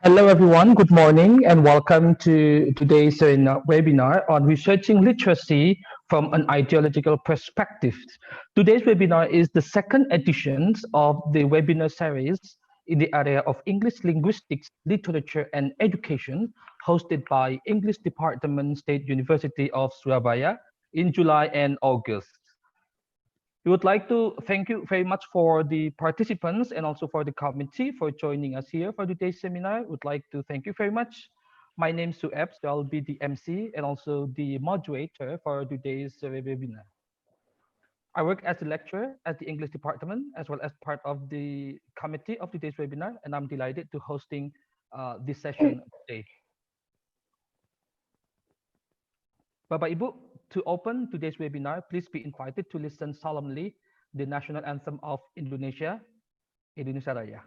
Hello everyone, good morning and welcome to today's webinar on researching literacy from an ideological perspective. Today's webinar is the second edition of the webinar series in the area of English linguistics, literature and education hosted by English Department State University of Surabaya in July and August. We would like to thank you very much for the participants and also for the committee for joining us here for today's seminar. Would like to thank you very much. My name is Sueb, so I'll be the MC and also the moderator for today's webinar. I work as a lecturer at the English department as well as part of the committee of today's webinar, and I'm delighted to hosting this session today. Bapak Ibu, to open today's webinar, please be invited to listen solemnly the national anthem of Indonesia, Indonesia Raya.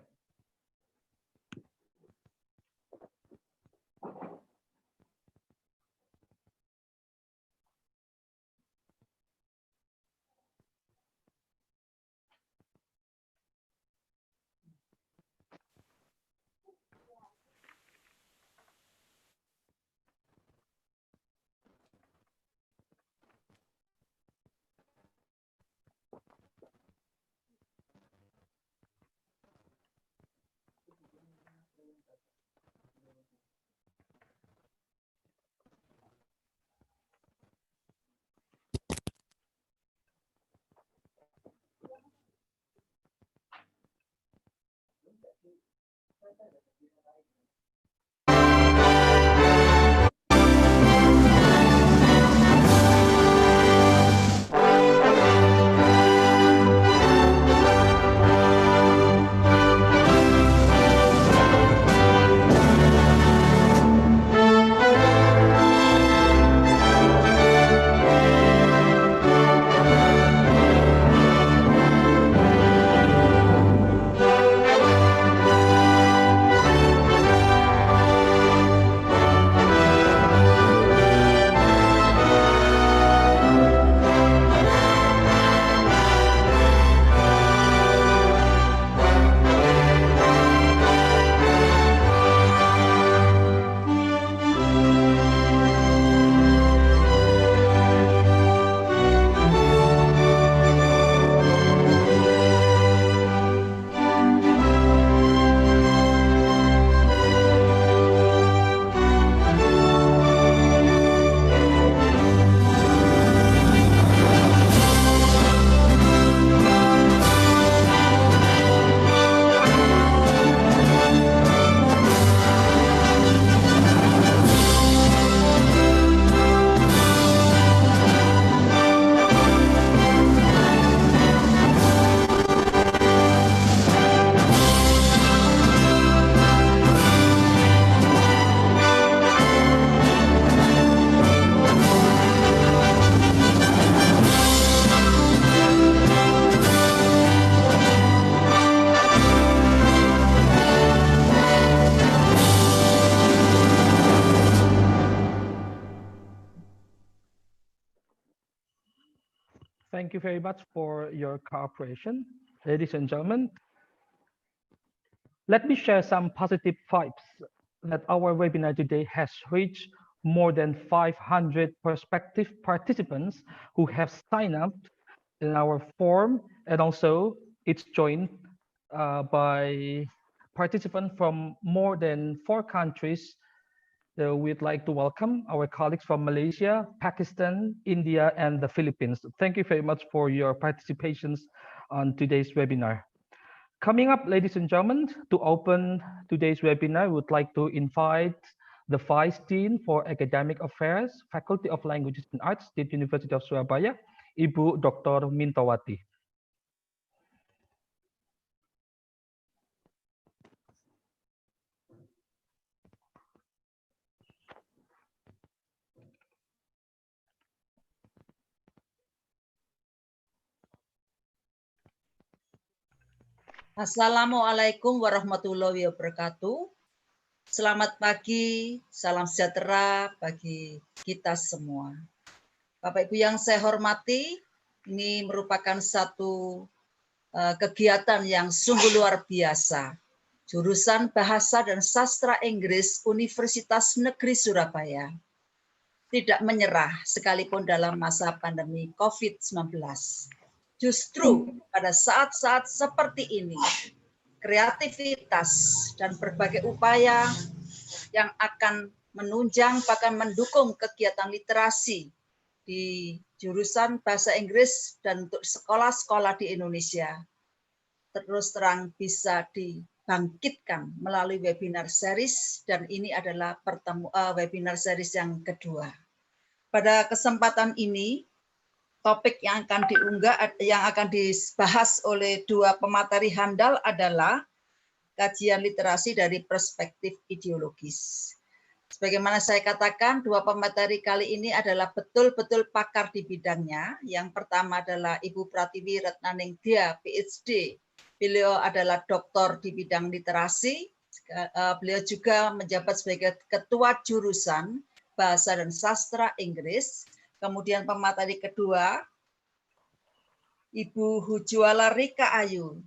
Thank you very much for your cooperation. Ladies and gentlemen, let me share some positive vibes that our webinar today has reached more than 500 prospective participants who have signed up in our form, and also it's joined by participants from more than 4 countries. So we'd like to welcome our colleagues from Malaysia, Pakistan, India, and the Philippines. Thank you very much for your participations on today's webinar. Coming up, ladies and gentlemen, to open today's webinar, we would like to invite the Vice Dean for Academic Affairs, Faculty of Languages and Arts, State University of Surabaya, Ibu Dr. Mintawati. Assalamualaikum warahmatullahi wabarakatuh. Selamat pagi, salam sejahtera bagi kita semua. Bapak Ibu yang saya hormati, ini merupakan satu kegiatan yang sungguh luar biasa. Jurusan Bahasa dan Sastra Inggris Universitas Negeri Surabaya tidak menyerah sekalipun dalam masa pandemi COVID-19. Justru pada saat-saat seperti ini, kreativitas dan berbagai upaya yang akan menunjang bahkan mendukung kegiatan literasi di jurusan Bahasa Inggris dan untuk sekolah-sekolah di Indonesia terus terang bisa dibangkitkan melalui webinar series, dan ini adalah webinar series yang kedua. Pada kesempatan ini, topik yang akan dibahas oleh dua pemateri handal adalah kajian literasi dari perspektif ideologis. Sebagaimana saya katakan, dua pemateri kali ini adalah betul-betul pakar di bidangnya. Yang pertama adalah Ibu Pratiwi Retnaningdyah, Ph.D. Beliau adalah doktor di bidang literasi. Beliau juga menjabat sebagai ketua jurusan Bahasa dan Sastra Inggris. Kemudian pemateri kedua, Ibu Hujuala Rika Ayu,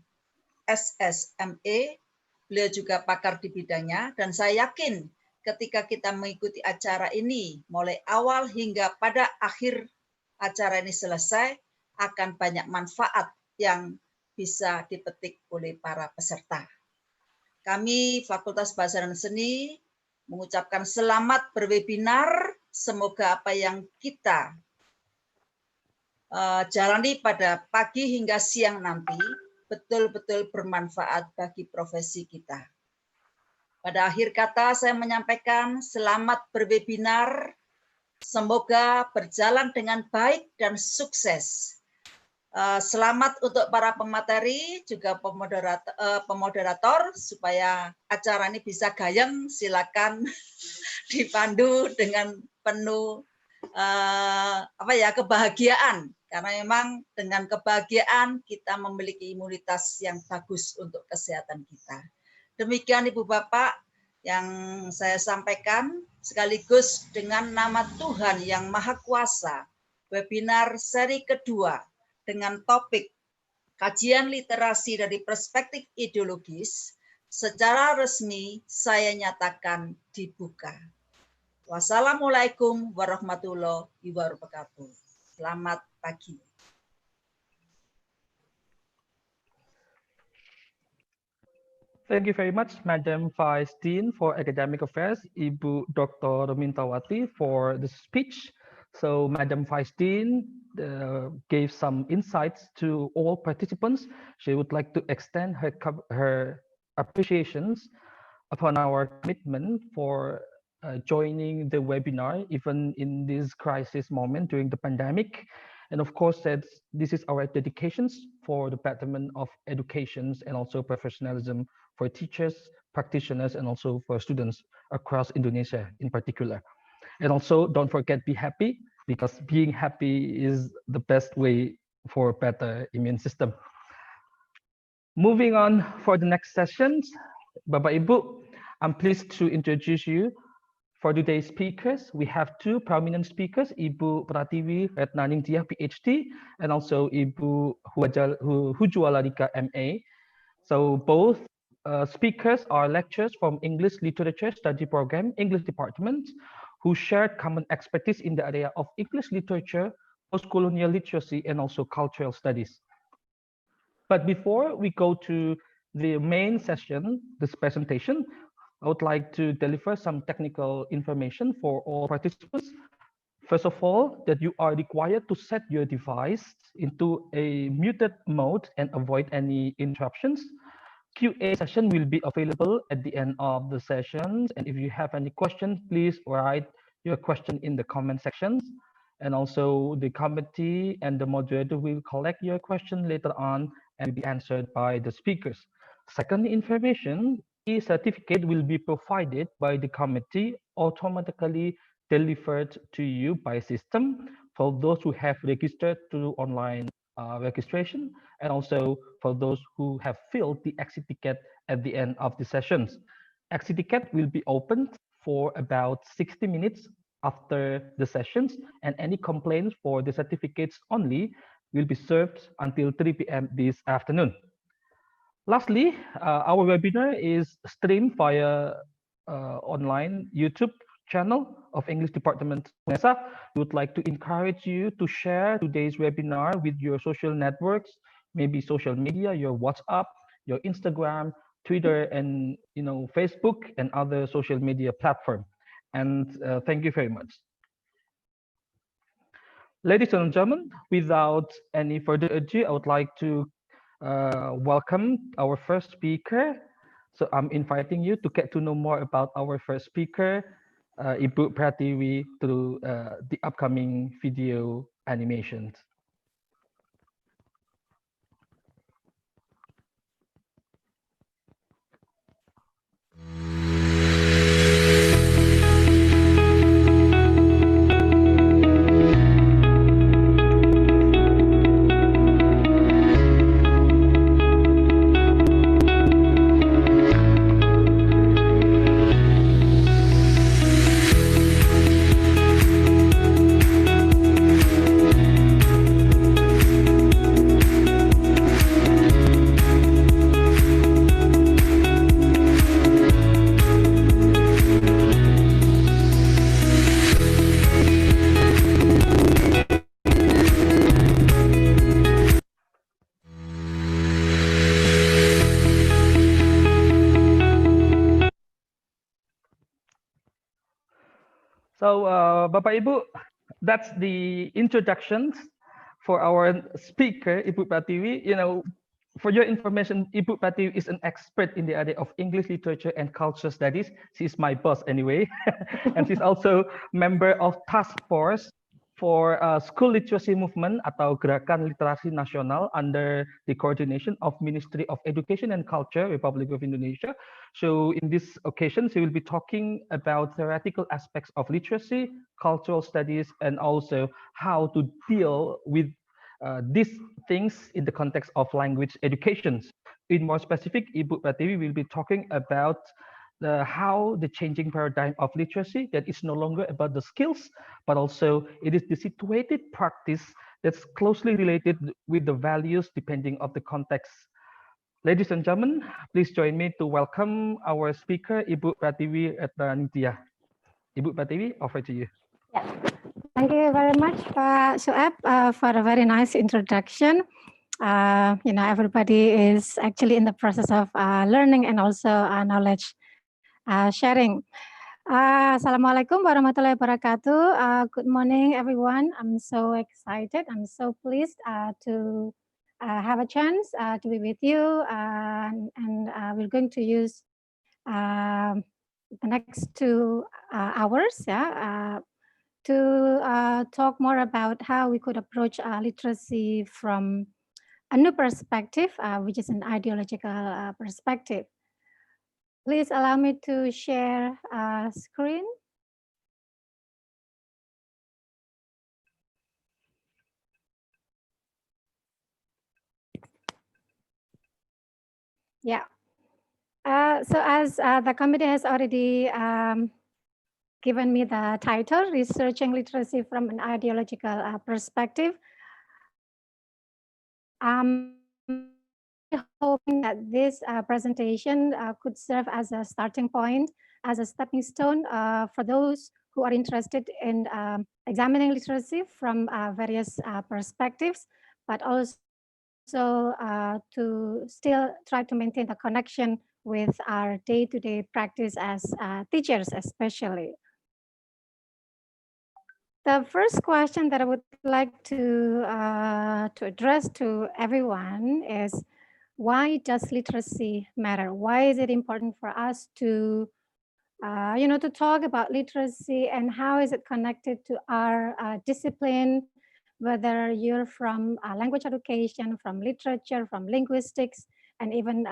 S.S.M.E. Beliau juga pakar di bidangnya, dan saya yakin ketika kita mengikuti acara ini, mulai awal hingga pada akhir acara ini selesai, akan banyak manfaat yang bisa dipetik oleh para peserta. Kami Fakultas Bahasa dan Seni mengucapkan selamat berwebinar. Semoga apa yang kita jalani pada pagi hingga siang nanti betul-betul bermanfaat bagi profesi kita. Pada akhir kata saya menyampaikan selamat berwebinar. Semoga berjalan dengan baik dan sukses. Selamat untuk para pemateri, juga pemoderator, supaya acara ini bisa gayeng. Silakan dipandu dengan penuh kebahagiaan, karena memang dengan kebahagiaan kita memiliki imunitas yang bagus untuk kesehatan kita. Demikian Ibu Bapak yang saya sampaikan, sekaligus dengan nama Tuhan yang Maha Kuasa, webinar seri kedua dengan topik kajian literasi dari perspektif ideologis secara resmi saya nyatakan dibuka. Wassalamualaikum warahmatullahi wabarakatuh. Selamat pagi. Thank you very much, Madam Vice Dean for Academic Affairs, Ibu Dr. Mintawati, for the speech. So Madam Vice Dean gave some insights to all participants. She would like to extend her appreciations upon our commitment for joining the webinar, even in this crisis moment during the pandemic. And of course, this is our dedications for the betterment of education and also professionalism for teachers, practitioners, and also for students across Indonesia in particular. And also, don't forget, be happy, because being happy is the best way for a better immune system. Moving on for the next sessions, Bapak Ibu, I'm pleased to introduce you For today's speakers, we have two prominent speakers, Ibu Pratiwi Retnaningdyah, Ph.D., and also Ibu Hujuala Rika MA. So both speakers are lecturers from English Literature Study Program, English Department, who shared common expertise in the area of English literature, post-colonial literacy, and also cultural studies. But before we go to the main session, this presentation, I would like to deliver some technical information for all participants. First of all, that you are required to set your device into a muted mode and avoid any interruptions. QA session will be available at the end of the sessions. And if you have any questions, please write your question in the comment sections. And also the committee and the moderator will collect your question later on and will be answered by the speakers. Second information, the certificate will be provided by the committee, automatically delivered to you by system for those who have registered through online registration, and also for those who have filled the exit ticket at the end of the sessions. Exit ticket will be opened for about 60 minutes after the sessions, and any complaints for the certificates only will be served until 3 p.m. this afternoon. Lastly, our webinar is streamed via online YouTube channel of English Department Unesa. We would like to encourage you to share today's webinar with your social networks, maybe social media, your WhatsApp, your Instagram, Twitter, and Facebook and other social media platform. And thank you very much. Ladies and gentlemen, without any further ado, I would like to welcome our first speaker. So I'm inviting you to get to know more about our first speaker, Ibu Pratiwi, through the upcoming video animations. So, Bapak Ibu, that's the introductions for our speaker, Ibu Pratiwi. For your information, Ibu Pratiwi is an expert in the area of English literature and cultural studies. She's my boss anyway, and she's also member of task force for school literacy movement atau Gerakan Literasi Nasional under the coordination of Ministry of Education and Culture, Republic of Indonesia. So in this occasion, she will be talking about theoretical aspects of literacy, cultural studies, and also how to deal with these things in the context of language education. In more specific, Ibu Pratiwi will be talking about how the changing paradigm of literacy, that is no longer about the skills, but also it is the situated practice that's closely related with the values depending on the context. Ladies and gentlemen, please join me to welcome our speaker, Ibu Pratiwi Retnaningdyah. Ibu Pratiwi, over to you. Yeah. Thank you very much, Pak Sueb, for a very nice introduction. Everybody is actually in the process of learning and also knowledge sharing. Assalamualaikum warahmatullahi wabarakatuh. Good morning, everyone. I'm so excited. I'm so pleased to have a chance to be with you. And we're going to use the next 2 hours to talk more about how we could approach literacy from a new perspective, which is an ideological perspective. Please allow me to share screen. Yeah. So as the committee has already given me the title, Researching Literacy from an Ideological Perspective. I'm hoping that this presentation could serve as a starting point, as a stepping stone for those who are interested in examining literacy from various perspectives, but also to still try to maintain the connection with our day-to-day practice as teachers, especially. The first question that I would like to address to everyone is, why does literacy matter? Why is it important for us to, to talk about literacy, and how is it connected to our discipline, whether you're from language education, from literature, from linguistics, and even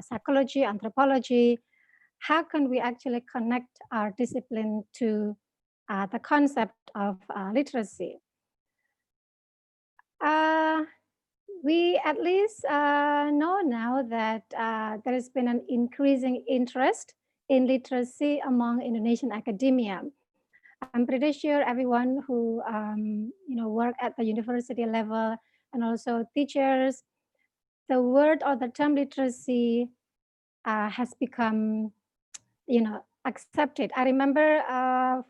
psychology, anthropology? How can we actually connect our discipline to the concept of literacy? We at least know now that there has been an increasing interest in literacy among Indonesian academia. I'm pretty sure everyone who work at the university level and also teachers, the word or the term literacy has become accepted. I remember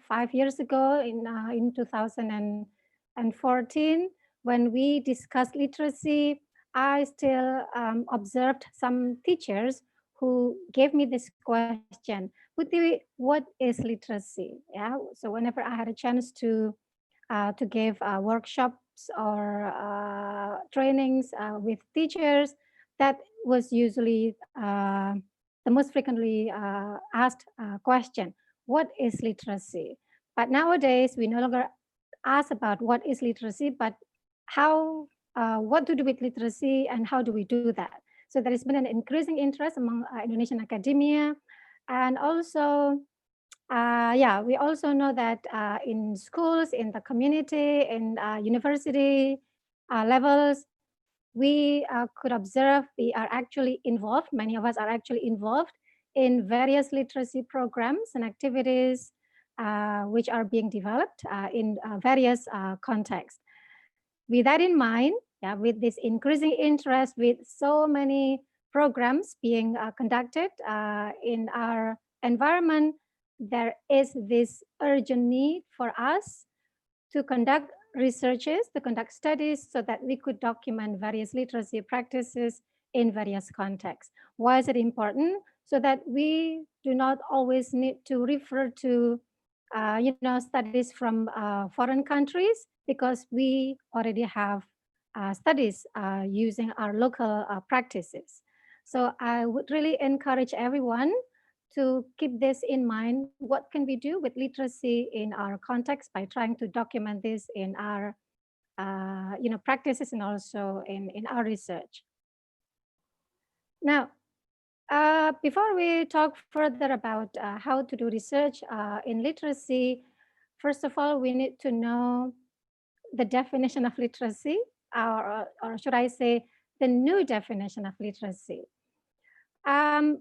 5 years ago in 2014, when we discussed literacy, I still observed some teachers who gave me this question: what is literacy? Yeah. So whenever I had a chance to give workshops or trainings with teachers, that was usually the most frequently asked question: what is literacy? But nowadays, we no longer ask about what is literacy, but what to do with literacy and how do we do that? So there has been an increasing interest among Indonesian academia. And also, we also know that in schools, in the community, in university levels, we could observe we are actually involved, many of us are actually involved in various literacy programs and activities which are being developed in various contexts. With that in mind, with this increasing interest, with so many programs being conducted in our environment, there is this urgent need for us to conduct researches, to conduct studies, so that we could document various literacy practices in various contexts. Why is it important? So that we do not always need to refer to studies from foreign countries, because we already have studies using our local practices. So I would really encourage everyone to keep this in mind. What can we do with literacy in our context by trying to document this in our practices and also in our research? Now, before we talk further about how to do research in literacy, first of all, we need to know the definition of literacy, or should I say, the new definition of literacy. I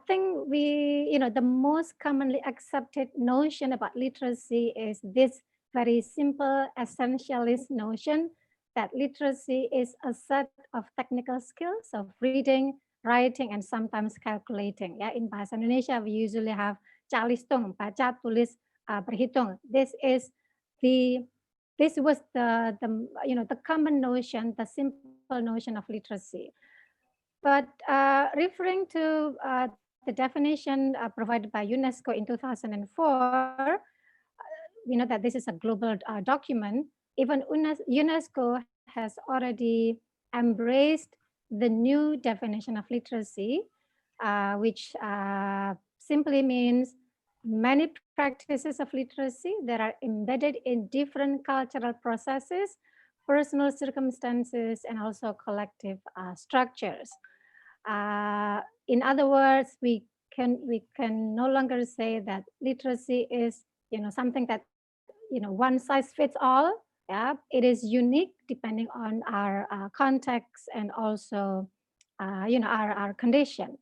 think the most commonly accepted notion about literacy is this very simple essentialist notion that literacy is a set of technical skills of reading, writing, and sometimes calculating. Yeah, in Bahasa Indonesia, we usually have calistung, baca, tulis, berhitung. This was the common notion, the simple notion of literacy. But referring to the definition provided by UNESCO in 2004, we know that this is a global document. Even UNESCO has already embraced the new definition of literacy, which simply means many practices of literacy that are embedded in different cultural processes, personal circumstances, and also collective structures. In other words, we can no longer say that literacy is something that one size fits all. Yeah, it is unique depending on our context and also our condition.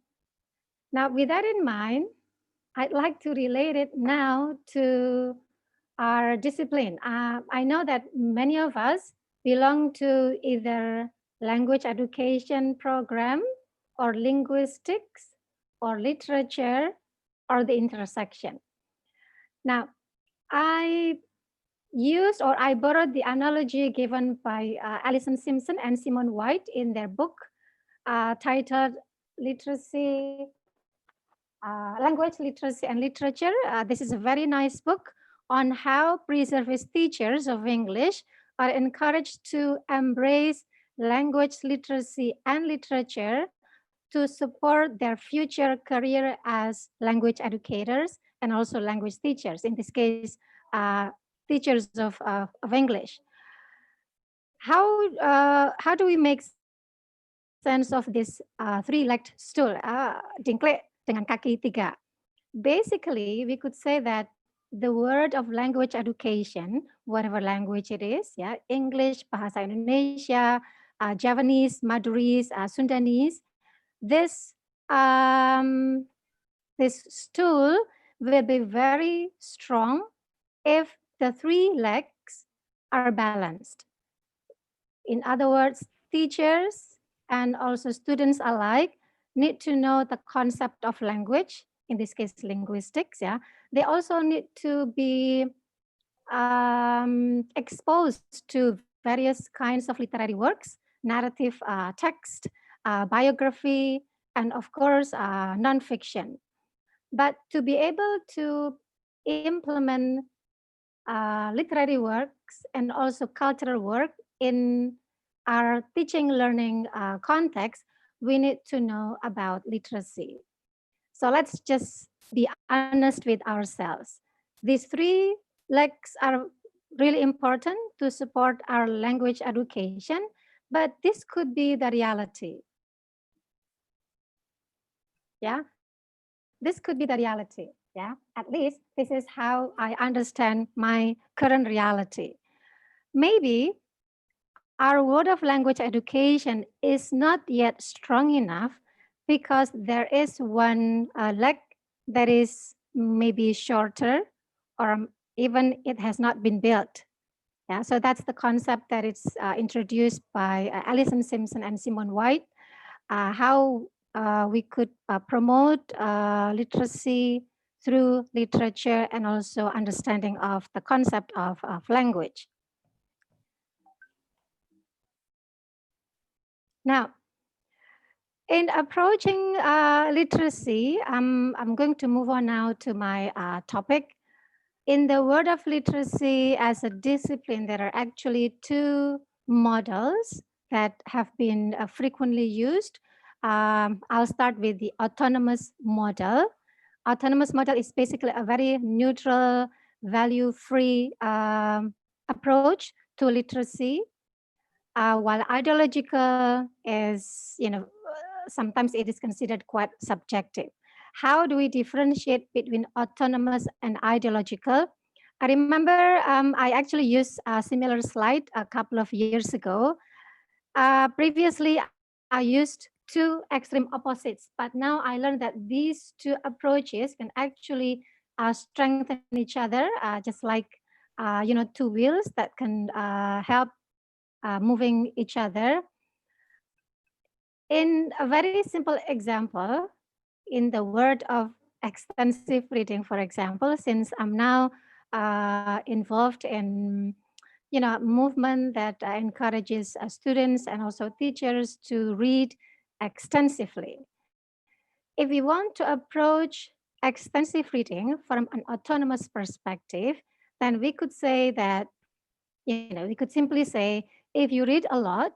Now, with that in mind, I'd like to relate it now to our discipline. I know that many of us belong to either language education program or linguistics or literature or the intersection. Now, I borrowed the analogy given by Alison Simpson and Simone White in their book titled Language, Literacy and Literature. This is a very nice book on how pre-service teachers of English are encouraged to embrace language, literacy and literature to support their future career as language educators and also language teachers, in this case, teachers of English. How do we make sense of this three-legged stool, dingklek dengan kaki tiga? Basically, we could say that the word of language education, whatever language it is, yeah, English, Bahasa Indonesia, Javanese, Madurese, Sundanese, this stool will be very strong if the three legs are balanced. In other words, teachers and also students alike need to know the concept of language, in this case, linguistics. Yeah, they also need to be exposed to various kinds of literary works, narrative text, biography, and of course, nonfiction. But to be able to implement literary works and also cultural work in our teaching learning context, we need to know about literacy. So let's just be honest with ourselves. These three legs are really important to support our language education, but this could be the reality. Yeah, this could be the reality. Yeah, at least this is how I understand my current reality. Maybe our word of language education is not yet strong enough because there is one leg that is maybe shorter or even it has not been built. Yeah, so that's the concept that is introduced by Alison Simpson and Simone White, how we could promote literacy through literature and also understanding of the concept of language. Now, in approaching literacy, I'm going to move on now to my topic. In the world of literacy as a discipline, there are actually two models that have been frequently used. I'll start with the autonomous model. Autonomous model is basically a very neutral, value-free approach to literacy, while ideological is, sometimes it is considered quite subjective. How do we differentiate between autonomous and ideological? I remember I actually used a similar slide a couple of years ago. Previously, I used two extreme opposites, but now I learned that these two approaches can actually strengthen each other, just like two wheels that can help moving each other. In a very simple example, in the world of extensive reading, for example, since I'm now involved in movement that encourages students and also teachers to read extensively. If we want to approach extensive reading from an autonomous perspective, then we could say that, we could simply say, if you read a lot,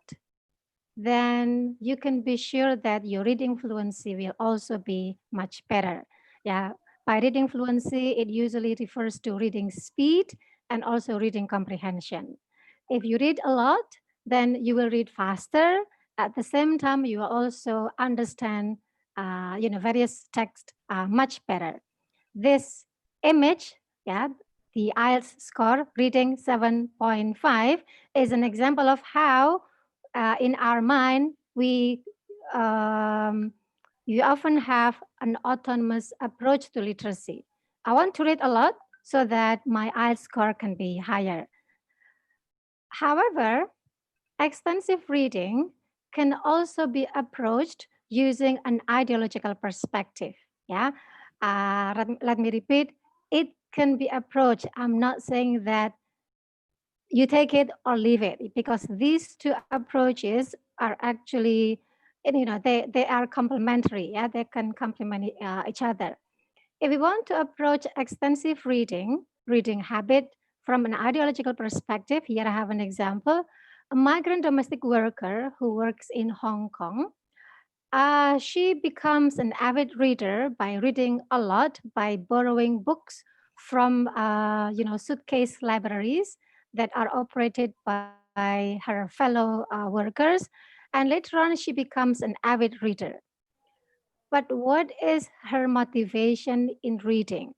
then you can be sure that your reading fluency will also be much better. Yeah, by reading fluency, it usually refers to reading speed and also reading comprehension. If you read a lot, then you will read faster. At the same time, you will also understand various texts much better. This image, the IELTS score, reading 7.5, is an example of how in our mind we you often have an autonomous approach to literacy. I want to read a lot so that my IELTS score can be higher. However, extensive reading can also be approached using an ideological perspective. Yeah, let me repeat, it can be approached. I'm not saying that you take it or leave it, because these two approaches are actually, they are complementary. Yeah, they can complement each other. If we want to approach extensive reading habit from an ideological perspective, here I have an example. A migrant domestic worker who works in Hong Kong, she becomes an avid reader by reading a lot, by borrowing books from suitcase libraries that are operated by her fellow workers, and later on she becomes an avid reader. But what is her motivation in reading?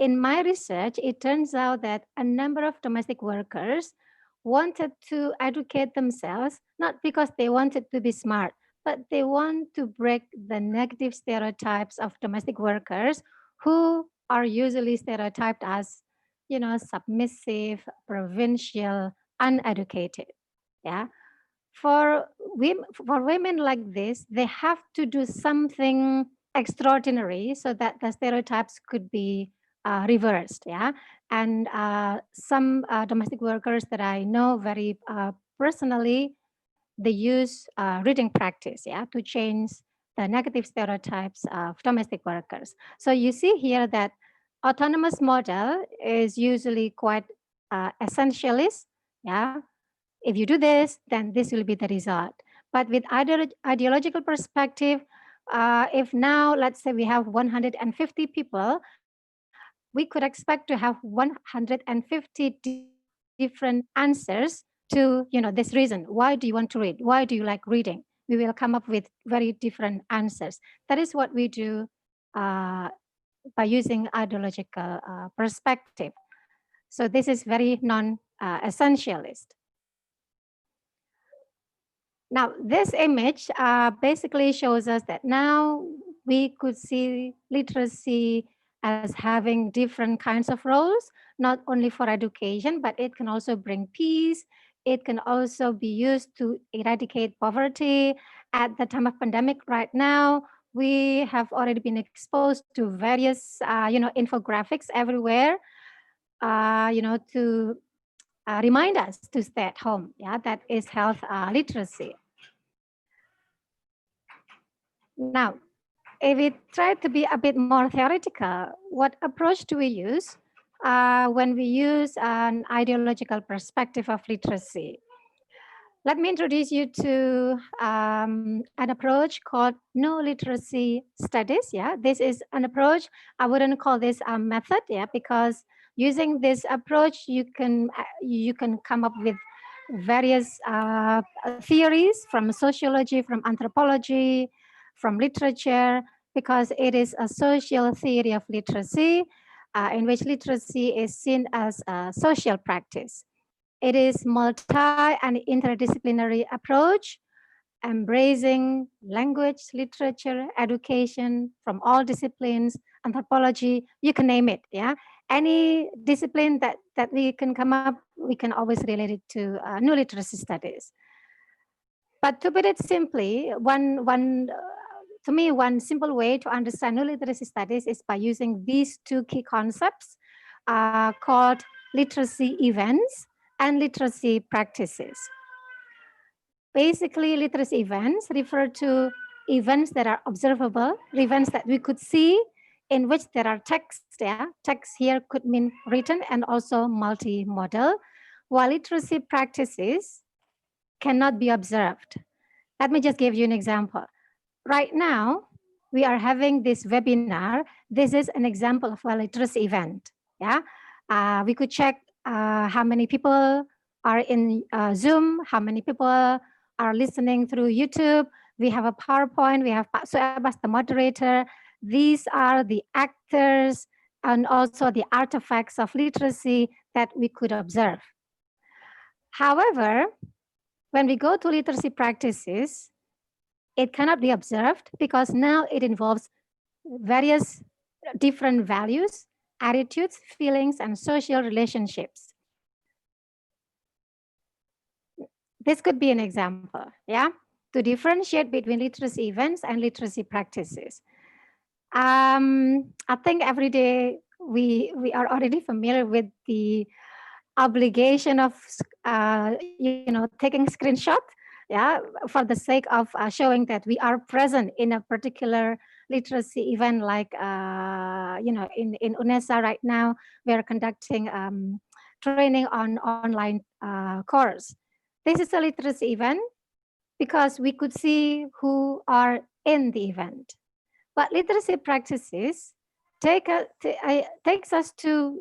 In my research, it turns out that a number of domestic workers wanted to educate themselves, not because they wanted to be smart, but they want to break the negative stereotypes of domestic workers who are usually stereotyped as, submissive, provincial, uneducated. Yeah. For women like this, they have to do something extraordinary so that the stereotypes could be reversed. Yeah. And some domestic workers that I know very personally, they use reading practice, yeah, to change the negative stereotypes of domestic workers. So you see here that autonomous model is usually quite essentialist. Yeah, if you do this, then this will be the result. But with ideological perspective, if now let's say we have 150 people, we could expect to have 150 different answers to this reason. Why do you want to read? Why do you like reading? We will come up with very different answers. That is what we do by using ideological perspective. So this is very non-essentialist. Now, this image basically shows us that now we could see literacy as having different kinds of roles, not only for education, but it can also bring peace. It can also be used to eradicate poverty. At the time of pandemic right now, we have already been exposed to various, infographics everywhere, to remind us to stay at home. Yeah, that is health literacy. Now, if we try to be a bit more theoretical, what approach do we use when we use an ideological perspective of literacy? Let me introduce you to an approach called no literacy studies. Yeah, this is an approach. I wouldn't call this a method. Yeah, because using this approach, you can come up with various theories from sociology, from anthropology, from literature, because it is a social theory of literacy in which literacy is seen as a social practice. It is multi and interdisciplinary approach, embracing language, literature, education from all disciplines, anthropology, you can name it. Yeah, any discipline that we can come up, we can always relate it to new literacy studies. But to put it simply, to me, one simple way to understand new literacy studies is by using these two key concepts called literacy events and literacy practices. Basically, literacy events refer to events that are observable, events that we could see, in which there are texts. Yeah, text here could mean written and also multimodal, while literacy practices cannot be observed. Let me just give you an example. Right now, we are having this webinar. This is an example of a literacy event. Yeah, we could check how many people are in Zoom, how many people are listening through YouTube. We have a PowerPoint. We have Pak Sueb as the moderator. These are the actors and also the artifacts of literacy that we could observe. However, when we go to literacy practices, it cannot be observed because now it involves various different values, attitudes, feelings, and social relationships. This could be an example, yeah, to differentiate between literacy events and literacy practices. I think every day we are already familiar with the obligation of taking screenshot, yeah, for the sake of showing that we are present in a particular literacy event, like in Unesa right now we are conducting training on online course. This is a literacy event because we could see who are in the event. But literacy practices takes us to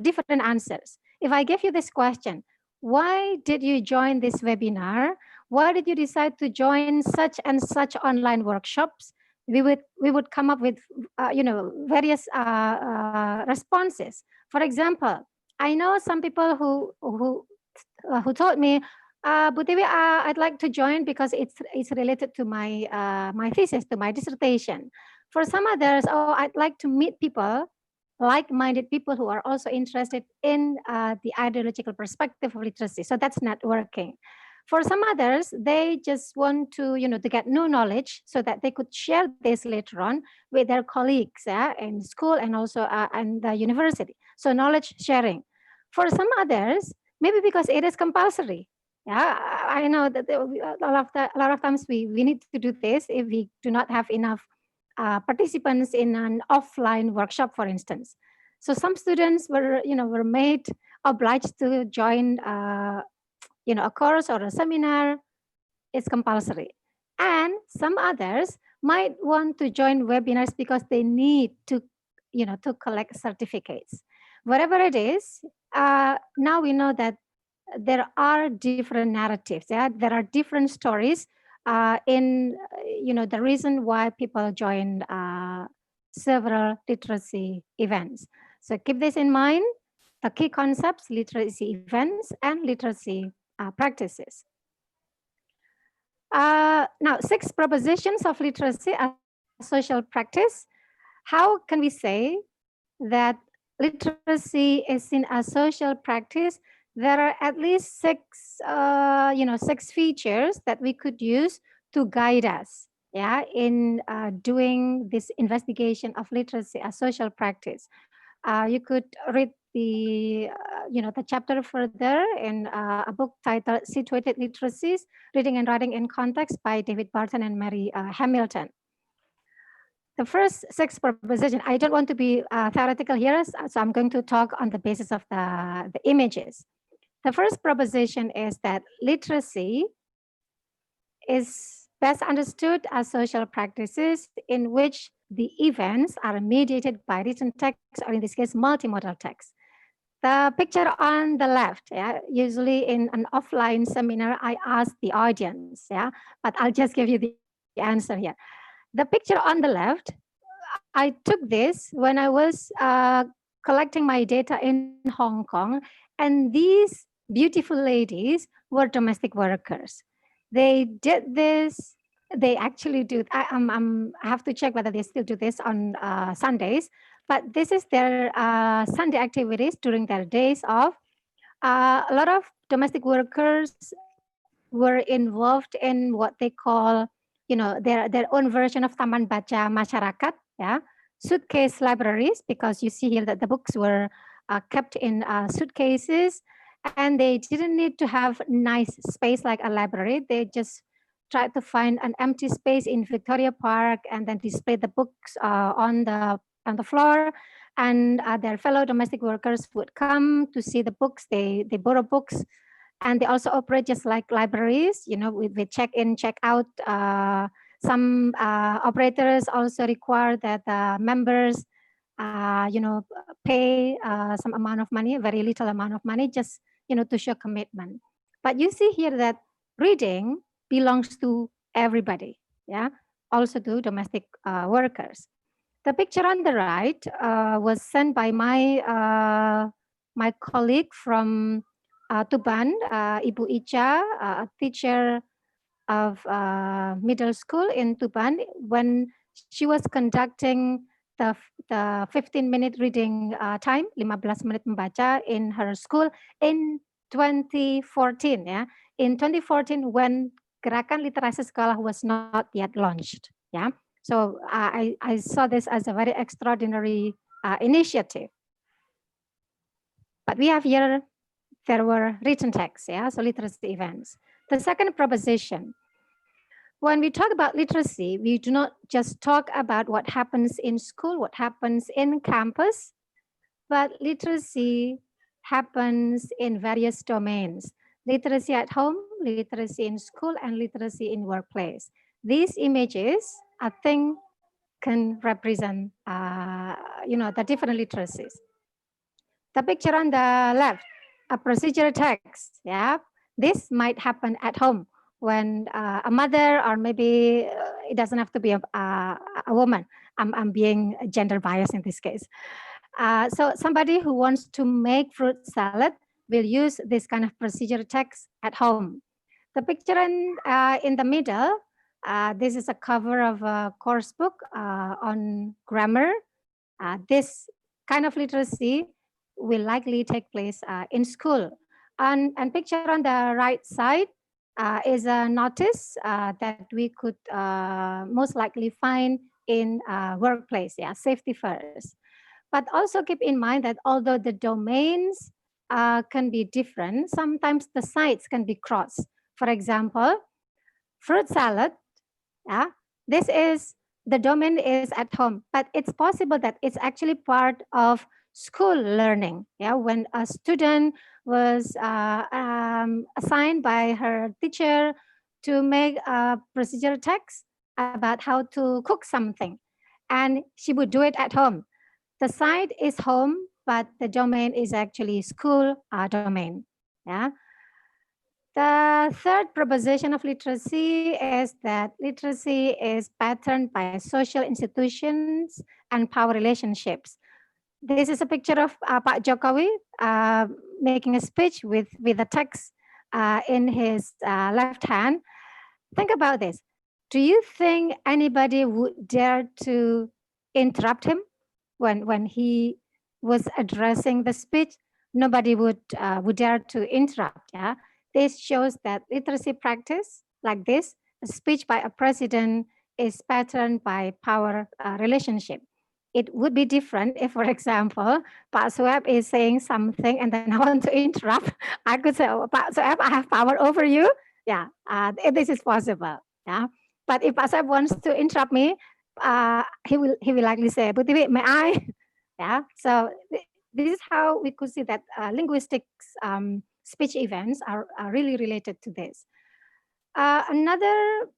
different answers. If I give you this question, why did you join this webinar? Why did you decide to join such and such online workshops? We would come up with various responses. For example, I know some people who told me, Bu Tiwi, I'd like to join because it's related to my my thesis, to my dissertation. For some others, oh, I'd like to meet people, like-minded people who are also interested in the ideological perspective of literacy. So that's networking. For some others, they just want to to get new knowledge so that they could share this later on with their colleagues in school and also in the university. So knowledge sharing. For some others, maybe because it is compulsory. Yeah, I know that a lot of times we need to do this if we do not have enough participants in an offline workshop, for instance. So some students were made obliged to join a course or a seminar. It's compulsory. And some others might want to join webinars because they need to to collect certificates. Whatever it is, now we know that there are different narratives. Yeah, there are different stories in the reason why people join several literacy events. So keep this in mind: the key concepts, literacy events, and literacy practices. Now, 6 propositions of literacy as social practice. How can we say that literacy is seen as social practice? There are at least 6 features that we could use to guide us, yeah, in doing this investigation of literacy as social practice. You could read the the chapter further in a book titled Situated Literacies, Reading and Writing in Context by David Barton and Mary Hamilton. The first 6 proposition, I don't want to be theoretical here, so I'm going to talk on the basis of the images. The first proposition is that literacy is best understood as social practices in which the events are mediated by written text, or in this case, multimodal text. The picture on the left, yeah, usually in an offline seminar, I ask the audience, yeah, but I'll just give you the answer here. The picture on the left, I took this when I was collecting my data in Hong Kong, and these beautiful ladies were domestic workers. They did this. They actually do. I have to check whether they still do this on Sundays. But this is their Sunday activities during their days off. A lot of domestic workers were involved in what they call, their own version of Taman Baca Masyarakat, yeah, suitcase libraries, because you see here that the books were kept in suitcases, and they didn't need to have nice space like a library. They just tried to find an empty space in Victoria Park and then display the books on the floor, and their fellow domestic workers would come to see the books. They borrow books, and they also operate just like libraries, with check-in, check-out. Some operators also require that members, pay some amount of money, a very little amount of money, just, to show commitment. But you see here that reading belongs to everybody, yeah, also to domestic workers. The picture on the right was sent by my my colleague from Tuban, Ibu Icha, a teacher of middle school in Tuban when she was conducting the 15-minute reading time, 15 menit membaca in her school in 2014 ya. In 2014 when gerakan literasi sekolah was not yet launched ya. So I saw this as a very extraordinary initiative. But we have here, there were written texts, yeah, so literacy events. The second proposition, when we talk about literacy, we do not just talk about what happens in school, what happens in campus, but literacy happens in various domains. Literacy at home, literacy in school, and literacy in workplace. These images, I think, can represent, the different literacies. The picture on the left, a procedure text, yeah. This might happen at home when a mother, or maybe it doesn't have to be a woman. I'm being gender biased in this case. So somebody who wants to make fruit salad will use this kind of procedure text at home. The picture in the middle, this is a cover of a course book on grammar. This kind of literacy will likely take place in school. And picture on the right side is a notice that we could most likely find in workplace, yeah, safety first. But also keep in mind that although the domains can be different, sometimes the sites can be crossed. For example, fruit salad, yeah, this is, the domain is at home, but it's possible that it's actually part of school learning. Yeah, when a student was assigned by her teacher to make a procedure text about how to cook something, and she would do it at home. The site is home, but the domain is actually school domain. Yeah. The third proposition of literacy is that literacy is patterned by social institutions and power relationships. This is a picture of Pak Jokowi making a speech with a text in his left hand. Think about this. Do you think anybody would dare to interrupt him when he was addressing the speech? Nobody would dare to interrupt. Yeah. This shows that literacy practice like this, a speech by a president, is patterned by power relationship. It would be different if, for example, Pak Sueb is saying something and then I want to interrupt. I could say, oh, Pak Sueb, I have power over you. Yeah, this is possible. Yeah, but if Pak Sueb wants to interrupt me, he will likely say, "Bu Tiwi, may I?" Yeah. So this is how we could see that linguistics speech events are really related to this. Another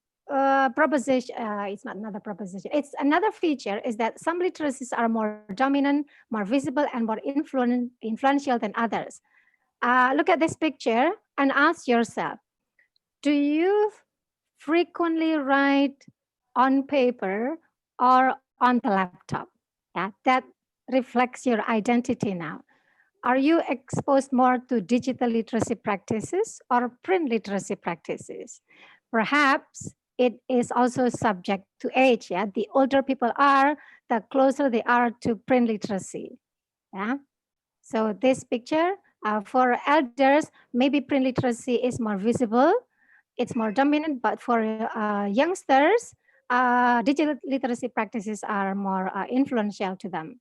proposition, it's not another proposition, it's another feature is that some literacies are more dominant, more visible, and more influential than others. Look at this picture and ask yourself, do you frequently write on paper or on the laptop? Yeah, that reflects your identity now. Are you exposed more to digital literacy practices or print literacy practices? Perhaps it is also subject to age. Yeah, the older people are, the closer they are to print literacy. Yeah. So this picture for elders, maybe print literacy is more visible, it's more dominant. But for youngsters, digital literacy practices are more influential to them.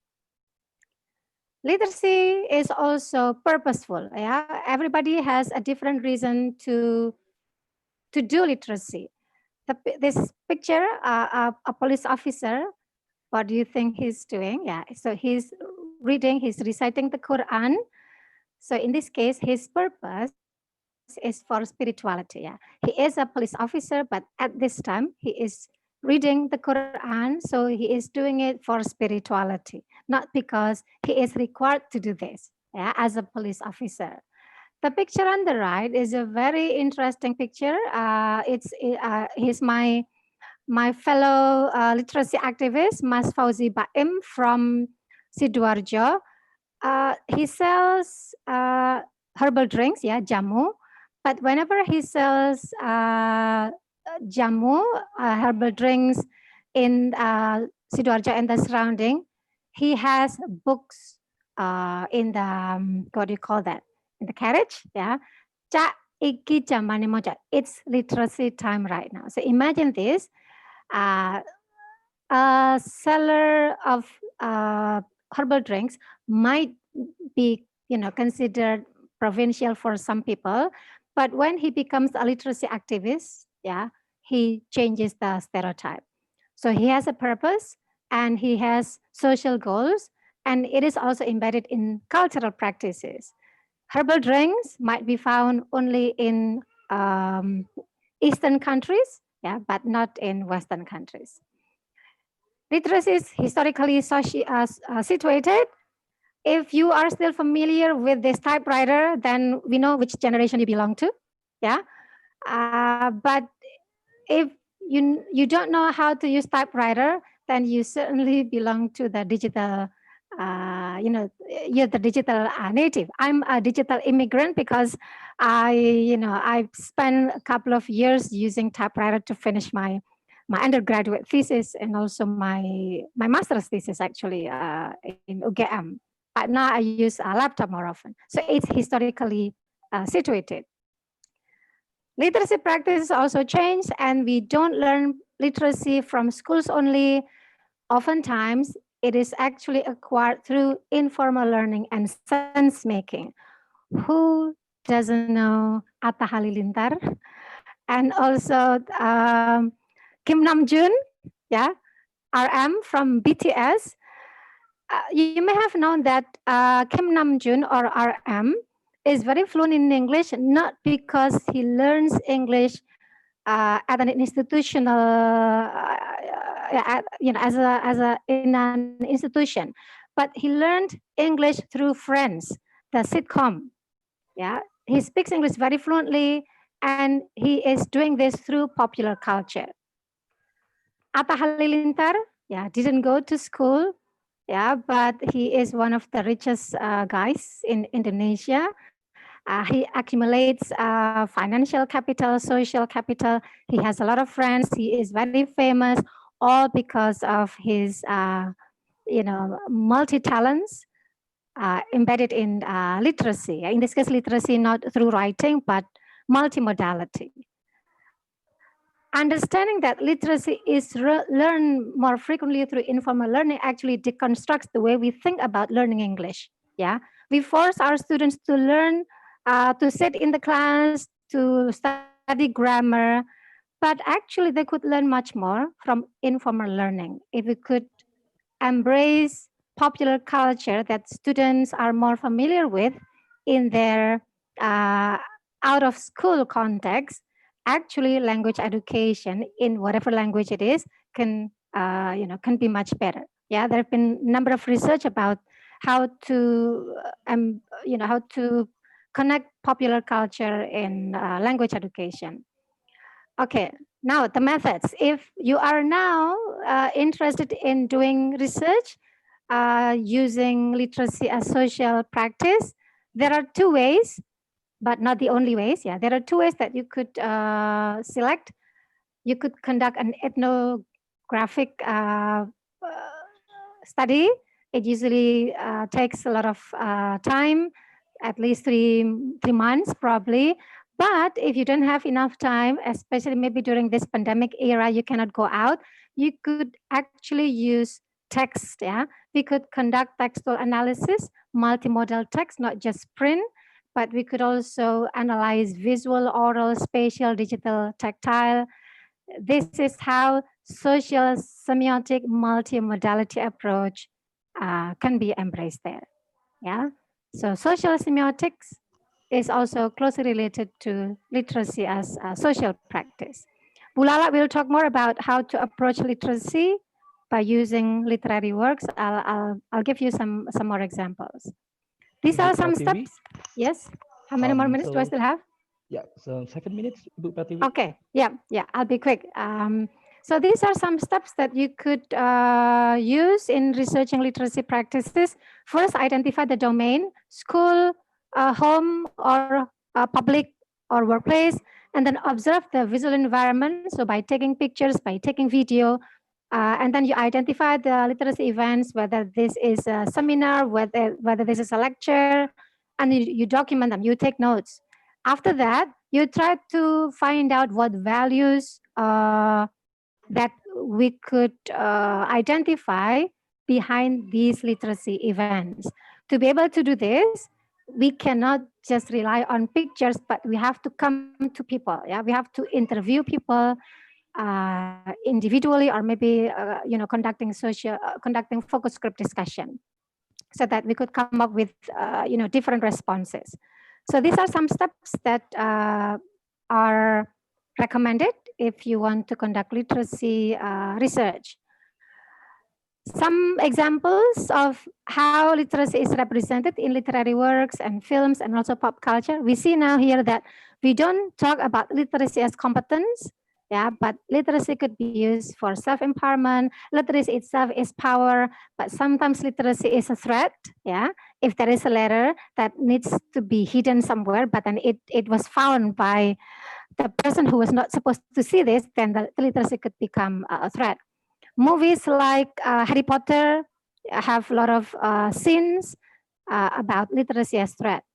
Literacy is also purposeful. Yeah, everybody has a different reason to do literacy. This picture, a police officer, what do you think he's doing? Yeah, so he's reading, he's reciting the Quran. So in this case, his purpose is for spirituality. Yeah, he is a police officer, but at this time he is reading the Quran, so he is doing it for spirituality, not because he is required to do this, yeah, as a police officer. The picture on the right is a very interesting picture. He's my fellow literacy activist, Mas Fauzi Baim from Sidoarjo. He sells herbal drinks, yeah, jamu. But whenever he sells jamu, herbal drinks in Sidoarjo and the surrounding, he has books in the, what do you call that? In the carriage, yeah. Ca iki jamane moja. It's literacy time right now. So imagine this, a seller of herbal drinks might be, considered provincial for some people, but when he becomes a literacy activist, yeah, he changes the stereotype. So he has a purpose and he has social goals, and it is also embedded in cultural practices. Herbal drinks might be found only in Eastern countries, yeah, but not in Western countries. Literacy is historically situated. If you are still familiar with this typewriter, then we know which generation you belong to, yeah. But if you don't know how to use typewriter, then you certainly belong to the digital, you're the digital native. I'm a digital immigrant because I spent a couple of years using typewriter to finish my undergraduate thesis and also my master's thesis actually in UGM. But now I use a laptop more often. So it's historically situated. Literacy practices also change, and we don't learn literacy from schools only. Oftentimes, it is actually acquired through informal learning and sense making. Who doesn't know Atta Halilintar? And also Kim Namjoon, yeah, RM from BTS. You may have known that Kim Namjoon or RM is very fluent in English, not because he learns English at an institutional, in an institution, but he learned English through Friends, the sitcom. Yeah, he speaks English very fluently, and he is doing this through popular culture. Atta Halilintar, yeah, didn't go to school, yeah, but he is one of the richest guys in Indonesia. He accumulates financial capital, social capital. He has a lot of friends. He is very famous, all because of his, multi-talents embedded in literacy. In this case, literacy not through writing, but multimodality. Understanding that literacy is learned more frequently through informal learning actually deconstructs the way we think about learning English. Yeah, we force our students to learn to sit in the class, to study grammar, but actually they could learn much more from informal learning if we could embrace popular culture that students are more familiar with in their out of school context. Actually, language education in whatever language it is can be much better. Yeah, there have been a number of research about how to how to connect popular culture in language education. Okay, now the methods. If you are now interested in doing research using literacy as social practice, there are two ways, but not the only ways. Yeah, there are two ways that you could select. You could conduct an ethnographic study. It usually takes a lot of time, at least three months probably. But if you don't have enough time, especially maybe during this pandemic era, you cannot go out, you could actually use text. Yeah, we could conduct textual analysis, multimodal text, not just print, but we could also analyze visual, oral, spatial, digital, tactile. This is how social semiotic multimodality approach can be embraced there. Yeah, so social semiotics is also closely related to literacy as a social practice. Bu Lala will talk more about how to approach literacy by using literary works. I'll give you some more examples. These are some steps. Yes. How many more minutes do I still have? Yeah, so 7 minutes, Ibu Pratiwi. Okay. Yeah. I'll be quick. So these are some steps that you could use in researching literacy practices. First, identify the domain, school, home, or public or workplace. And and then observe the visual environment. So by taking pictures, by taking video, and then you identify the literacy events, whether this is a seminar, whether this is a lecture, and you document them, you take notes. After that, you try to find out what values that we could identify behind these literacy events. To be able to do this, we cannot just rely on pictures, but we have to come to people. Yeah, we have to interview people individually, or maybe conducting focus group discussion, so that we could come up with different responses. So these are some steps that are recommended if you want to conduct literacy research. Some examples of how literacy is represented in literary works and films and also pop culture. We see now here that we don't talk about literacy as competence, yeah, but literacy could be used for self-empowerment. Literacy itself is power, but sometimes literacy is a threat, yeah. If there is a letter that needs to be hidden somewhere, but then it was found by the person who was not supposed to see this, then the literacy could become a threat. Movies like Harry Potter have a lot of scenes about literacy as threat.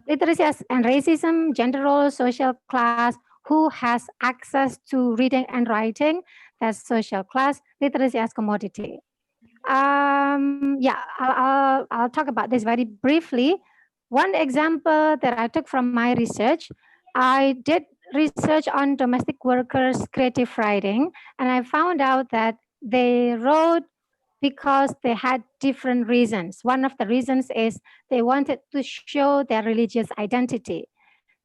Literacy and racism, gender role, social class, who has access to reading and writing, that's social class. Literacy as commodity. Yeah, I'll talk about this very briefly. One example that I took from my research, I did research on domestic workers' creative writing, and I found out that they wrote because they had different reasons. One of the reasons is they wanted to show their religious identity.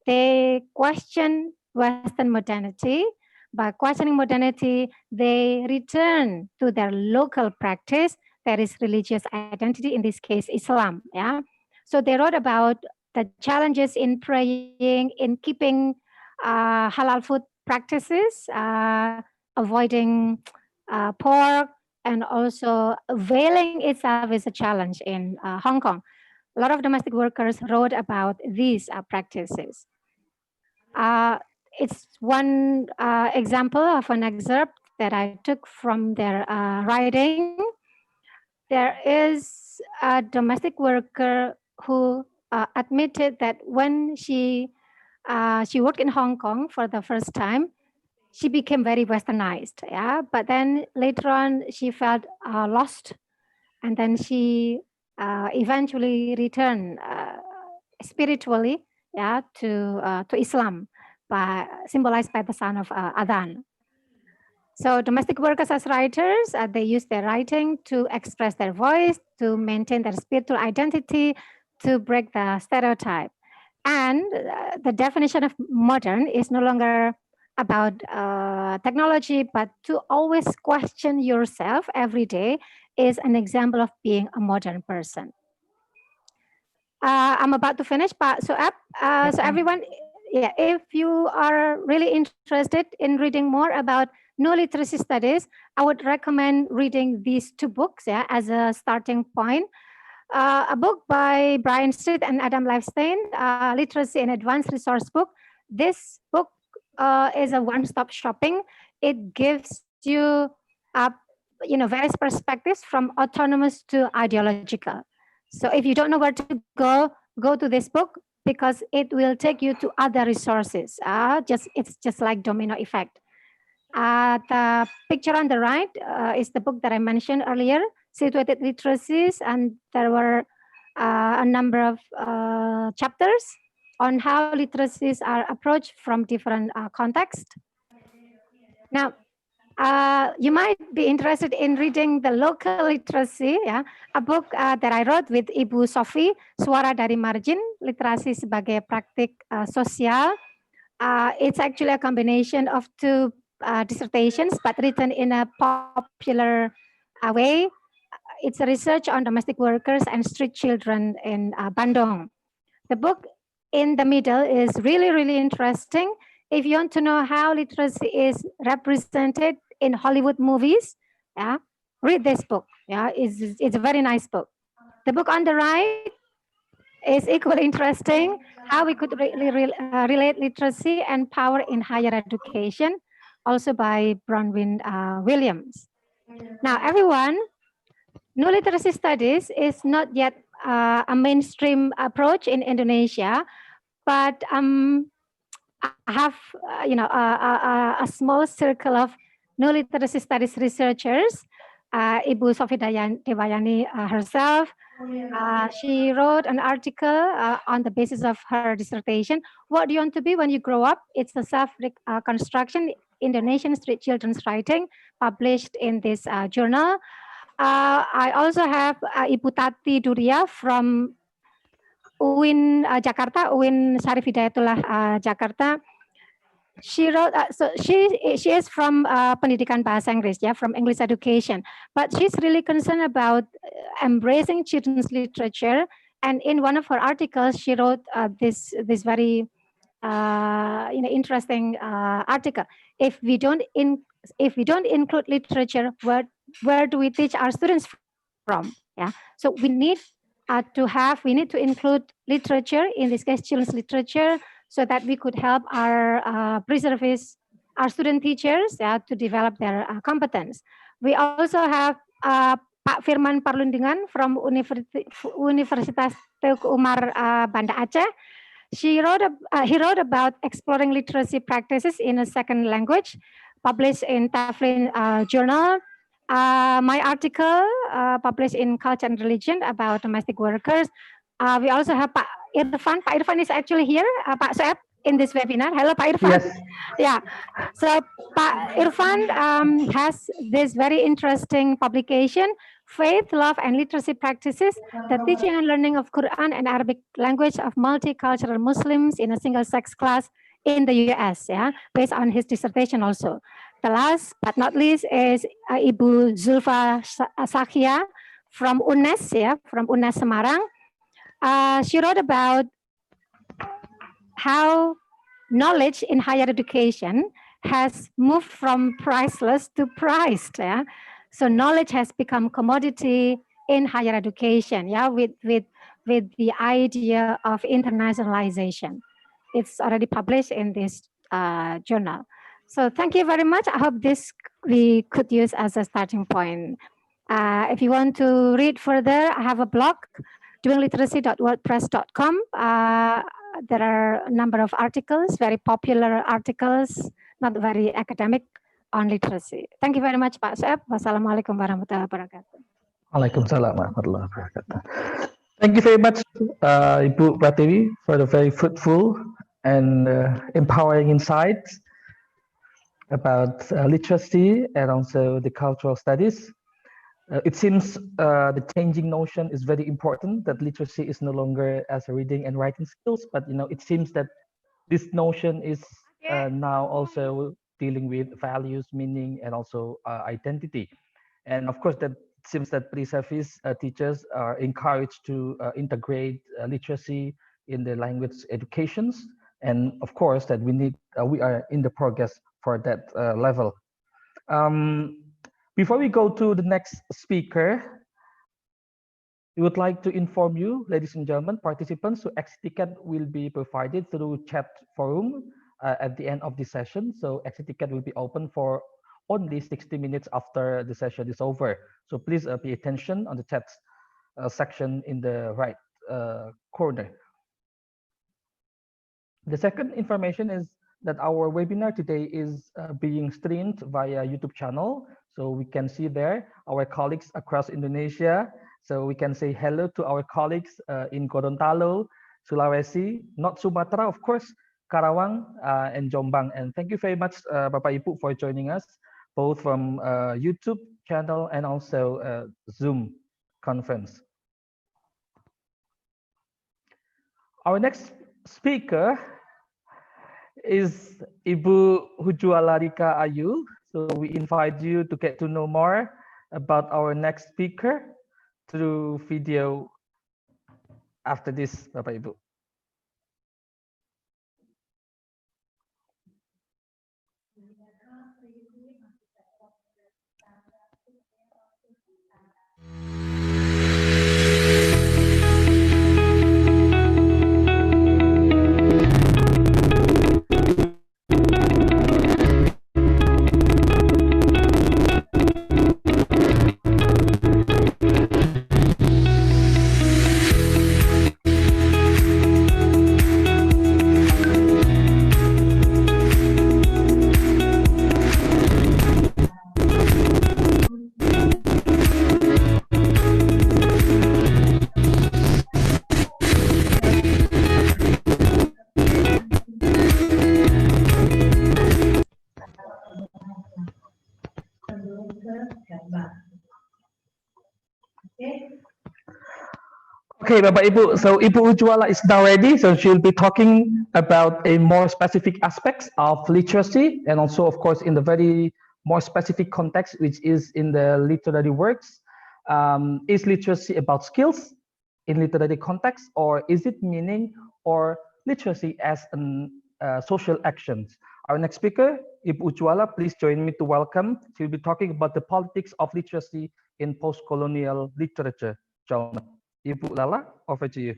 They questioned Western modernity. By questioning modernity, they return to their local practice, that is religious identity, in this case, Islam. Yeah. So they wrote about the challenges in praying, in keeping halal food practices, avoiding pork, and also veiling itself is a challenge in Hong Kong. A lot of domestic workers wrote about these practices. It's one example of an excerpt that I took from their writing. There is a domestic worker who admitted that when she worked in Hong Kong for the first time, she became very westernized, yeah. But then later on, she felt lost, and then she eventually returned spiritually, yeah, to Islam, symbolized by the sound of adhan. So domestic workers as writers, they use their writing to express their voice, to maintain their spiritual identity, to break the stereotype. And the definition of modern is no longer about technology, but to always question yourself every day is an example of being a modern person. I'm about to finish, Pak Sueb. So everyone, yeah, if you are really interested in reading more about new literacy studies, I would recommend reading these two books, yeah, as a starting point. A book by Brian Street and Adam Lifestein, Literacy and Advanced Resource Book. This book is a one-stop shopping. It gives you, various perspectives from autonomous to ideological. So if you don't know where to go to this book, because it will take you to other resources. It's just like domino effect. The picture on the right is the book that I mentioned earlier, Situated Literacies, and there were a number of chapters on how literacies are approached from different contexts. Now, you might be interested in reading the local literacy, yeah, a book that I wrote with Ibu Sofi, Suara dari Margin, Literasi sebagai Praktik Sosial. It's actually a combination of two dissertations, but written in a popular way. It's a research on domestic workers and street children in Bandung. The book in the middle is really, really interesting. If you want to know how literacy is represented in Hollywood movies, yeah, read this book. Yeah, it's a very nice book. The book on the right is equally interesting, how we could relate literacy and power in higher education, also by Bronwyn Williams. Now, everyone, new literacy studies is not yet a mainstream approach in Indonesia, but I have, a small circle of new literacy studies researchers. Ibu Sofi Dewayani herself, she wrote an article on the basis of her dissertation. What do you want to be when you grow up? It's a self-construction Indonesian street children's writing, published in this journal. I also have Ibu Tati Duria from UIN Jakarta, UIN Syarif Hidayatullah Jakarta. She wrote, so she is from Pendidikan Bahasa Inggris, yeah, from English education, but she's really concerned about embracing children's literature. And in one of her articles, she wrote this very interesting article. If we don't include literature, where do we teach our students from? Yeah, so we need to include literature, in this case children's literature, so that we could help our pre-service, our student teachers, to develop their competence. We also have Pak Firman Parlundingan from Universitas Teuku Umar Banda Aceh. He wrote about exploring literacy practices in a second language, published in Taflin Journal. My article published in Culture and Religion about domestic workers. We also have Pak Irfan. Pak Irfan is actually here. Pak Sueb in this webinar. Hello, Pak Irfan. Yes. Yeah. So Pak Irfan has this very interesting publication, Faith, Love, and Literacy Practices, the Teaching and Learning of Quran and Arabic Language of Multicultural Muslims in a Single-Sex Class in the US, based on his dissertation also. The last but not least is Ibu Zulfa Sakhia from UNES, from UNES Semarang. She wrote about how knowledge in higher education has moved from priceless to priced. So knowledge has become commodity in higher education, with the idea of internationalization. It's already published in this journal. So thank you very much. I hope we could use as a starting point. If you want to read further, I have a blog, doingliteracy.wordpress.com. There are a number of articles, very popular articles, not very academic, on literacy. Thank you very much, Pak Sueb. Wassalamualaikum warahmatullahi wabarakatuh. Waalaikumsalam warahmatullahi wabarakatuh. Thank you very much, Ibu Pratiwi, for the very fruitful and empowering insights about literacy and also the cultural studies. It seems the changing notion is very important, that literacy is no longer as a reading and writing skills, but it seems that this notion is now also dealing with values, meaning, and also identity. And of course, that seems that pre-service teachers are encouraged to integrate literacy in the language educations. And of course, that we are in the progress for that level. Before we go to the next speaker, we would like to inform you, ladies and gentlemen, participants, so exit ticket will be provided through chat forum at the end of the session. So exit ticket will be open for only 60 minutes after the session is over. So please pay attention on the chat section in the right corner. The second information is that our webinar today is being streamed via YouTube channel. So we can see there our colleagues across Indonesia. So we can say hello to our colleagues in Gorontalo, Sulawesi, not Sumatra, of course, Karawang and Jombang. And thank you very much, Bapak Ibu, for joining us, both from YouTube channel and also Zoom conference. Our next speaker is Ibu Hujuala Rika Ayu. So we invite you to get to know more about our next speaker through video after this, Bapak Ibu. Okay, Bapak Ibu. So Ibu Hujuala is now ready. So she'll be talking about a more specific aspects of literacy, and also, of course, in the very more specific context, which is in the literary works. Is literacy about skills in literary context, or is it meaning or literacy as an social actions? Our next speaker, Ibu Hujuala, please join me to welcome. She'll be talking about the politics of literacy in post-colonial literature. Gentlemen. Ibu Lala, over to you.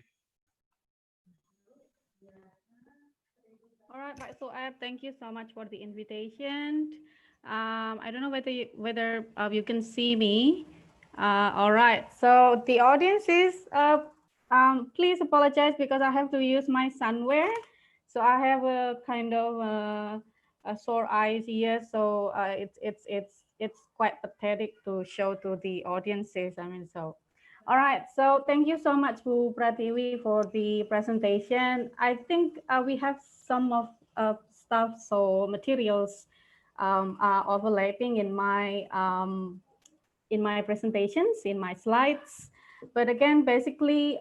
All right, Pak Sueb, thank you so much for the invitation. I don't know whether you can see me. All right, so the audience is, please apologize because I have to use my sunwear. So I have a kind of a sore eyes here, so it's quite pathetic to show to the audiences. I mean, so. All right, so thank you so much, Bu Pratiwi, for the presentation. I think we have some of stuff, so materials are overlapping in my presentations, in my slides. But again, basically,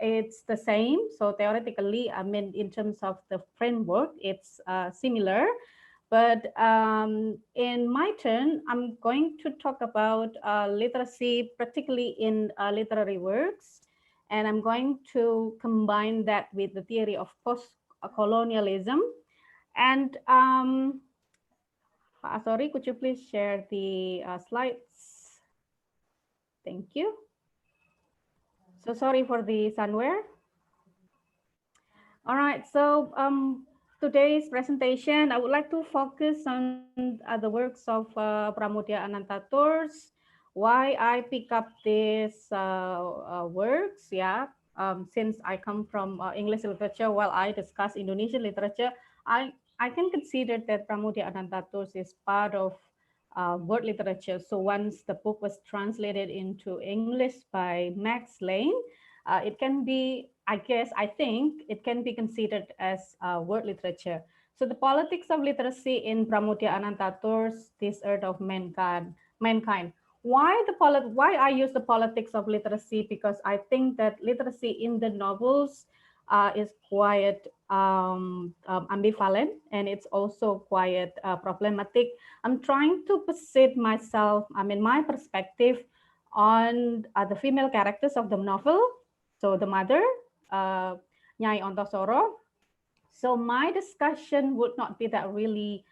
it's the same. So theoretically, I mean, in terms of the framework, it's similar. But in my turn, I'm going to talk about literacy, particularly in literary works. And I'm going to combine that with the theory of post-colonialism. And sorry, could you please share the slides? Thank you. So sorry for the sunwear. All right, so today's presentation, I would like to focus on the works of Pramudia Anantathurs, why I pick up these works, yeah. Since I come from English literature, while I discuss Indonesian literature, I can consider that Pramudia Anantathurs is part of word literature. So once the book was translated into English by Max Lane, it can be, I think it can be considered as word literature. So the politics of literacy in Pramudia Anantathurs, This Earth of Mankind. Why I use the politics of literacy? Because I think that literacy in the novels is quite ambivalent, and it's also quite problematic. I'm trying to posit myself, my perspective on the female characters of the novel. So the mother, Nyai Ontosoro. So my discussion would not be that really,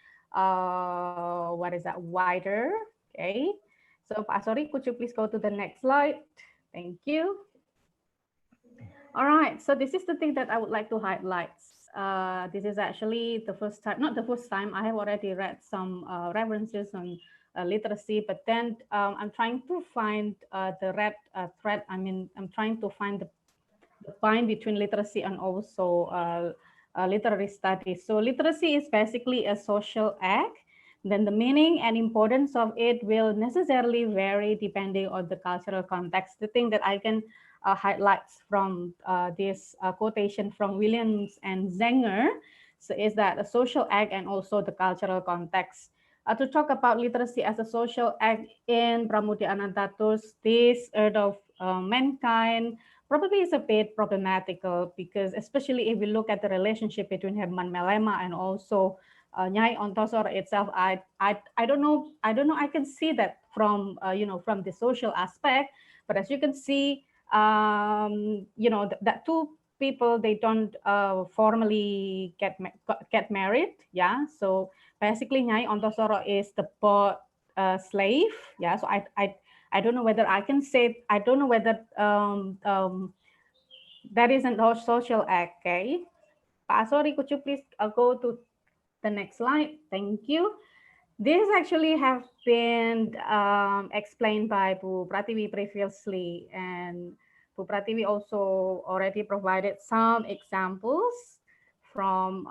wider, okay? So Pak Sori, could you please go to the next slide? Thank you. All right, so this is the thing that I would like to highlight. This is actually the first time, not the first time, I have already read some references on literacy, but then I'm trying to find the red thread. I'm trying to find the bind between literacy and also literary studies. So literacy is basically a social act. Then the meaning and importance of it will necessarily vary depending on the cultural context. The thing that I can highlight from this quotation from Williams and Zenger is that a social act and also the cultural context. To talk about literacy as a social act in Pramudia Anantathurs, This Earth of Mankind, probably is a bit problematical, because especially if we look at the relationship between Herman Melema and also Nyai Ontosoro itself, I don't know. I can see that from from the social aspect, but as you can see, that two people, they don't formally get married. Yeah, so basically Nyai Ontosoro is the bought slave. Yeah, so I don't know whether I can say, I don't know whether that is a social act. Okay, Pak Asori, could you please go to the next slide? Thank you. This actually have been explained by Bu Pratiwi previously, and Bu Pratiwi also already provided some examples from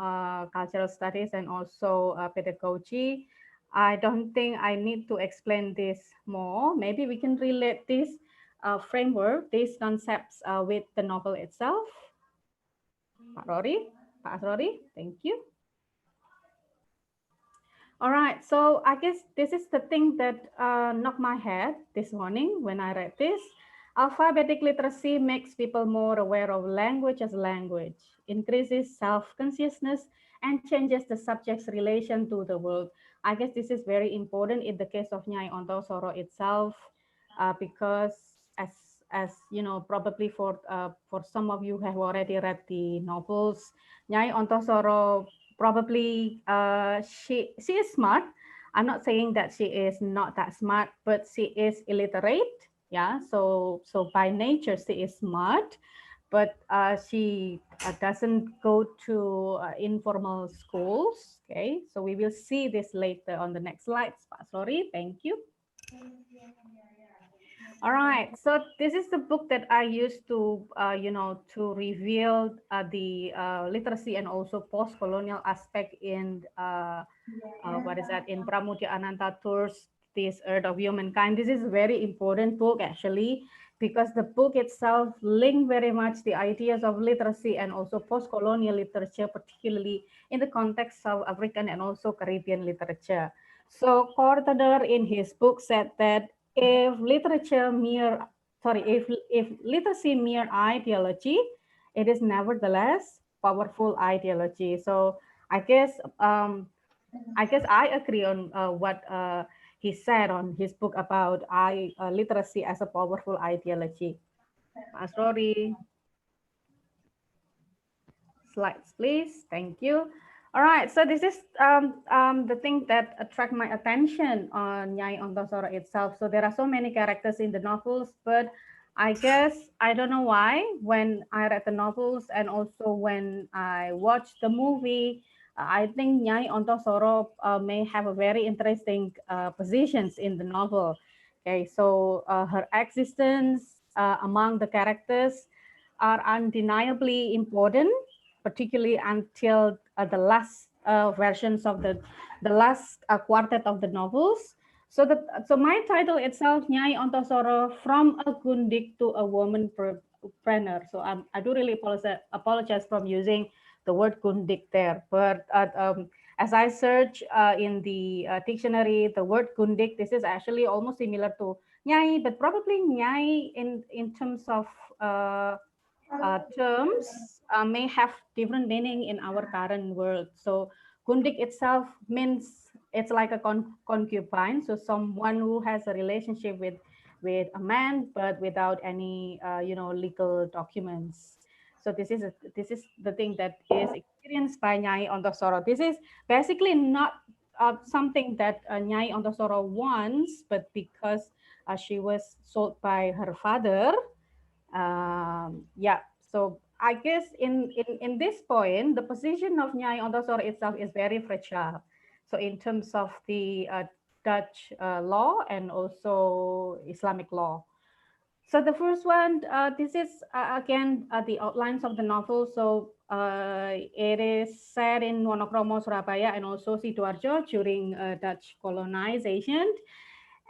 cultural studies and also pedagogy. I don't think I need to explain this more. Maybe we can relate this framework, these concepts with the novel itself. Pak Rory, thank you. All right, so I guess this is the thing that knocked my head this morning when I read this. Alphabetic literacy makes people more aware of language as language, increases self-consciousness, and changes the subject's relation to the world. I guess this is very important in the case of Nyai Ontosoro itself, because as you know, probably for some of you who have already read the novels, Nyai Ontosoro probably she is smart. I'm not saying that she is not that smart, but she is illiterate. Yeah, so by nature she is smart, but she doesn't go to informal schools. Okay, so we will see this later on the next slides. Sorry, thank you. All right, so this is the book that I used to, you know, to reveal the literacy and also post-colonial aspect in what is that, in Pramudya Anantatur's This Earth of Humankind. This is a very important book actually, because the book itself linked very much the ideas of literacy and also post-colonial literature, particularly in the context of African and also Caribbean literature. So Cortador in his book said that if literacy mere ideology, it is nevertheless powerful ideology. So I guess I agree on what he said on his book about literacy as a powerful ideology. Sorry. Slides, please. Thank you. All right, so this is the thing that attract my attention on Nyai Ontosoro itself. So there are so many characters in the novels, but I guess I don't know why when I read the novels and also when I watched the movie, I think Nyai Ontosoro may have a very interesting positions in the novel. Okay, so her existence among the characters are undeniably important, particularly until the last versions of the last quartet of the novels. So my title itself, Nyai Ontosoro, from a Gundik to a womanpreneur. So I do really apologize from using the word Gundik there, but as I search in the dictionary, the word Gundik, this is actually almost similar to Nyai, but probably Nyai in terms of terms may have different meaning in our current world. So Gundik itself means it's like a concubine, so someone who has a relationship with a man, but without any legal documents. So this is the thing that is experienced by Nyai Ontosoro. This is basically not something that Nyai Ontosoro wants, but because she was sold by her father. Yeah, so I guess in this point, the position of Nyai Ontosoro itself is very fragile. So in terms of the Dutch law and also Islamic law. So the first one, this is again the outlines of the novel. So it is set in Wonokromo, Surabaya, and also Sidoarjo during Dutch colonization.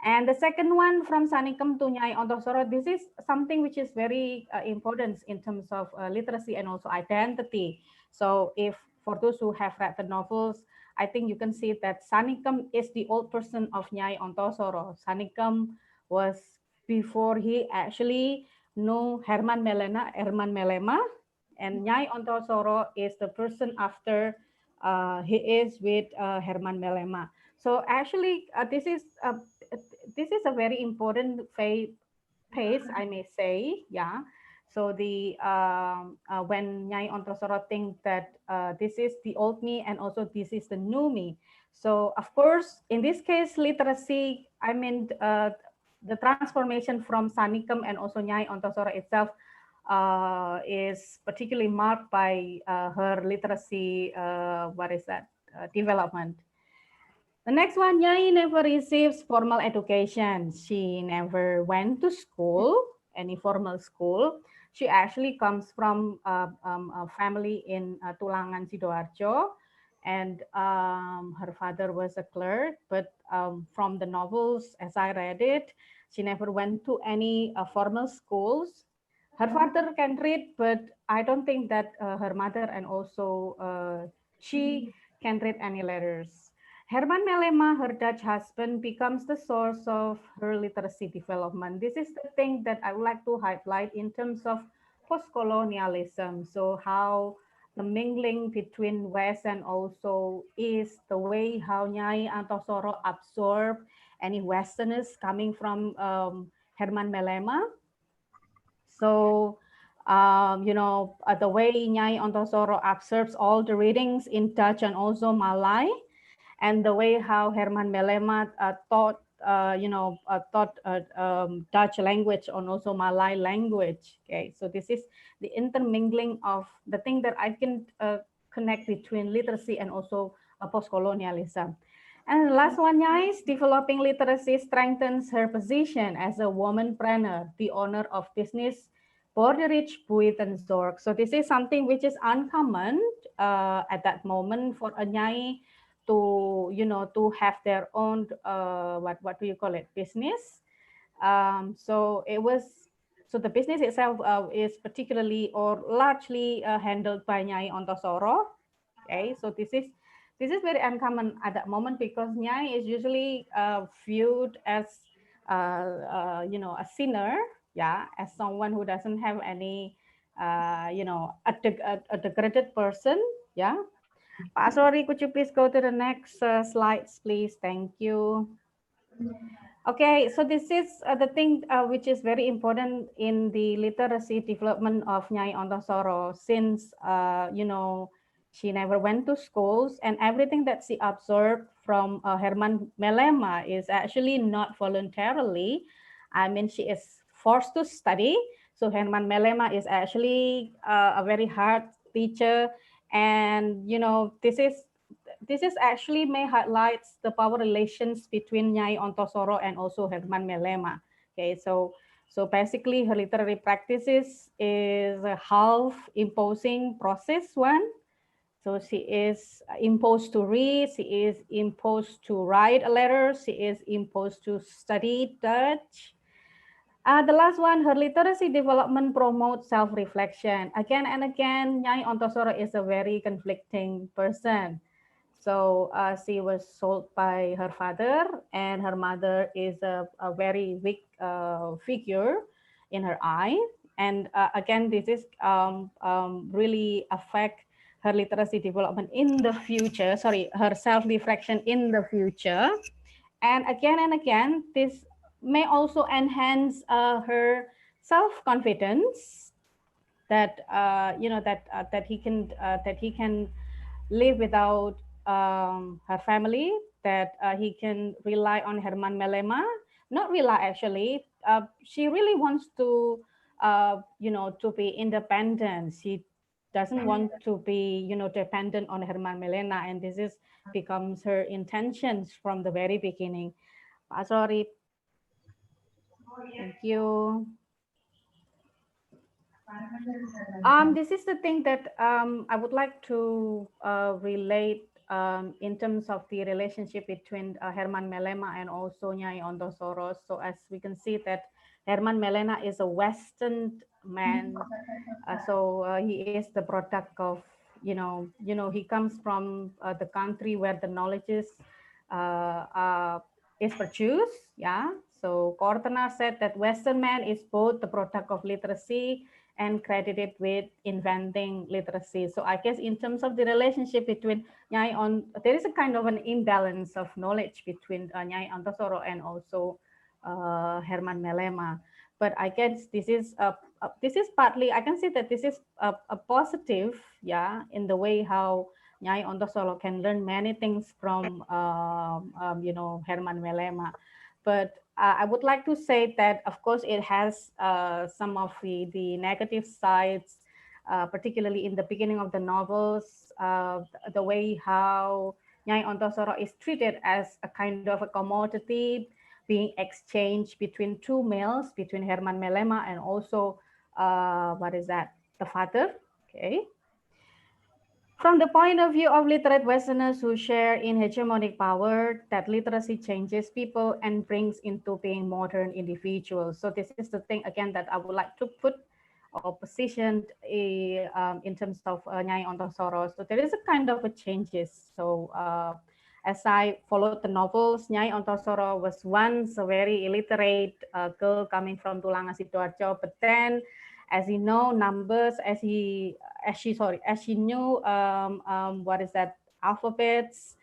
And the second one, from Sanikem to Nyai Ontosoro, this is something which is very important in terms of literacy and also identity. So if for those who have read the novels, I think you can see that Sanikem is the old person of Nyai Ontosoro. Sanikem was before he actually knew Herman Melema, and Nyai Ontosoro is the person after he is with Herman Melema. So actually, this is a very important phase, I may say, yeah. So the when Nyai Ontosoro think that this is the old me and also this is the new me. So of course, in this case, literacy, I mean, the transformation from Sanikem and also Nyai Ontosoro itself is particularly marked by her literacy, development. The next one, Nyai never receives formal education. She never went to school, any formal school. She actually comes from a family in Tulangan, Sidoarjo, and her father was a clerk. But from the novels, as I read it, she never went to any formal schools. Her father can read, but I don't think that her mother and also she can read any letters. Herman Melema, her Dutch husband, becomes the source of her literacy development. This is the thing that I would like to highlight in terms of post-colonialism. So how the mingling between West and also East, the way how Nyai Antosoro absorbed any Westerners coming from Herman Melema. So, the way Nyai Antosoro absorbs all the readings in Dutch and also Malay, and the way how Herman Melema taught Dutch language and also Malay language. Okay, so this is the intermingling of the thing that I can connect between literacy and also post-colonialism. And the last one, guys, developing literacy strengthens her position as a womanpreneur, the owner of business Borderich Buitenzorg. So this is something which is uncommon at that moment for a Nyai to have their own what do you call it, business. So the business itself is particularly or largely handled by Nyai Ontosoro. Okay, so this is very uncommon at that moment because Nyai is usually viewed as a sinner, yeah, as someone who doesn't have any a degraded person, yeah. Pak Asrori, could you please go to the next slides, please? Thank you. Okay, so this is the thing which is very important in the literacy development of Nyai Ontosoro, since she never went to schools, and everything that she absorbed from Herman Melema is actually not voluntarily. I mean, she is forced to study. So Herman Melema is actually a very hard teacher, and this is actually may highlights the power relations between Nyai Ontosoro and also Herman Melema. Okay, so basically her literary practices is a half imposing process one. So she is imposed to read, she is imposed to write a letter, she is imposed to study Dutch. The last one, her literacy development promotes self-reflection. Again and again, Nyai Ontosoro is a very conflicting person. So she was sold by her father, and her mother is a very weak figure in her eye. And again, this is really affect her literacy development in the future, sorry, her self-reflection in the future. And again, this may also enhance her self-confidence that that he can live without her family, that he can rely on Herman Melema, not rely actually. She really wants to to be independent. She doesn't want to be dependent on Herman Melema, and this is becomes her intentions from the very beginning. Sorry. Thank you. This is the thing that I would like to relate in terms of the relationship between Herman Melema and also Nyai Ontosoro. So as we can see that Herman Melema is a Western man. He is the product of, he comes from the country where the knowledge is produced. Yeah. So Kortner said that Western man is both the product of literacy and credited with inventing literacy. So I guess in terms of the relationship between Nyai there is a kind of an imbalance of knowledge between Nyai Ontosoro and also Herman Melema. But I guess this is partly, I can say that this is a positive, yeah, in the way how Nyai Ontosoro can learn many things from Herman Melema. But I would like to say that, of course, it has some of the negative sides, particularly in the beginning of the novels, the way how Nyai Ontosoro is treated as a kind of a commodity being exchanged between two males, between Herman Melema and also, the father, okay? From the point of view of literate Westerners who share in hegemonic power, that literacy changes people and brings into being modern individuals. So this is the thing, again, that I would like to put or position in terms of Nyai Ontosoro. So there is a kind of a changes. So as I followed the novels, Nyai Ontosoro was once a very illiterate girl coming from Tulanga Sidoarjo, but then, as you know, numbers, as she knew what is that, alphabets.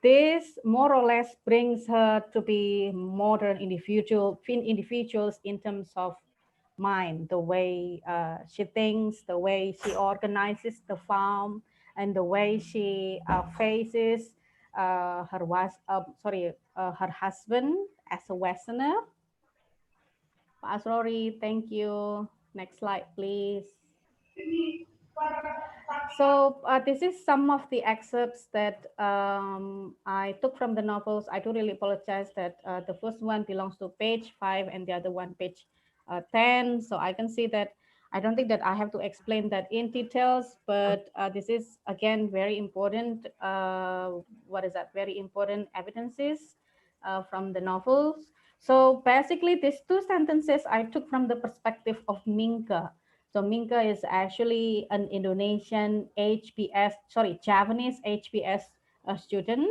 This more or less brings her to be modern individuals in terms of mind, the way she thinks, the way she organizes the farm, and the way she faces her husband as a Westerner. Pak Asrori, thank you. Next slide, please. So this is some of the excerpts that I took from the novels. I do really apologize that the first one belongs to page 5 and the other one page 10. So I can see that I don't think that I have to explain that in details, but this is again very important. Very important evidences from the novels. So basically these two sentences I took from the perspective of Minka. So Minka is actually an Indonesian Javanese HBS student,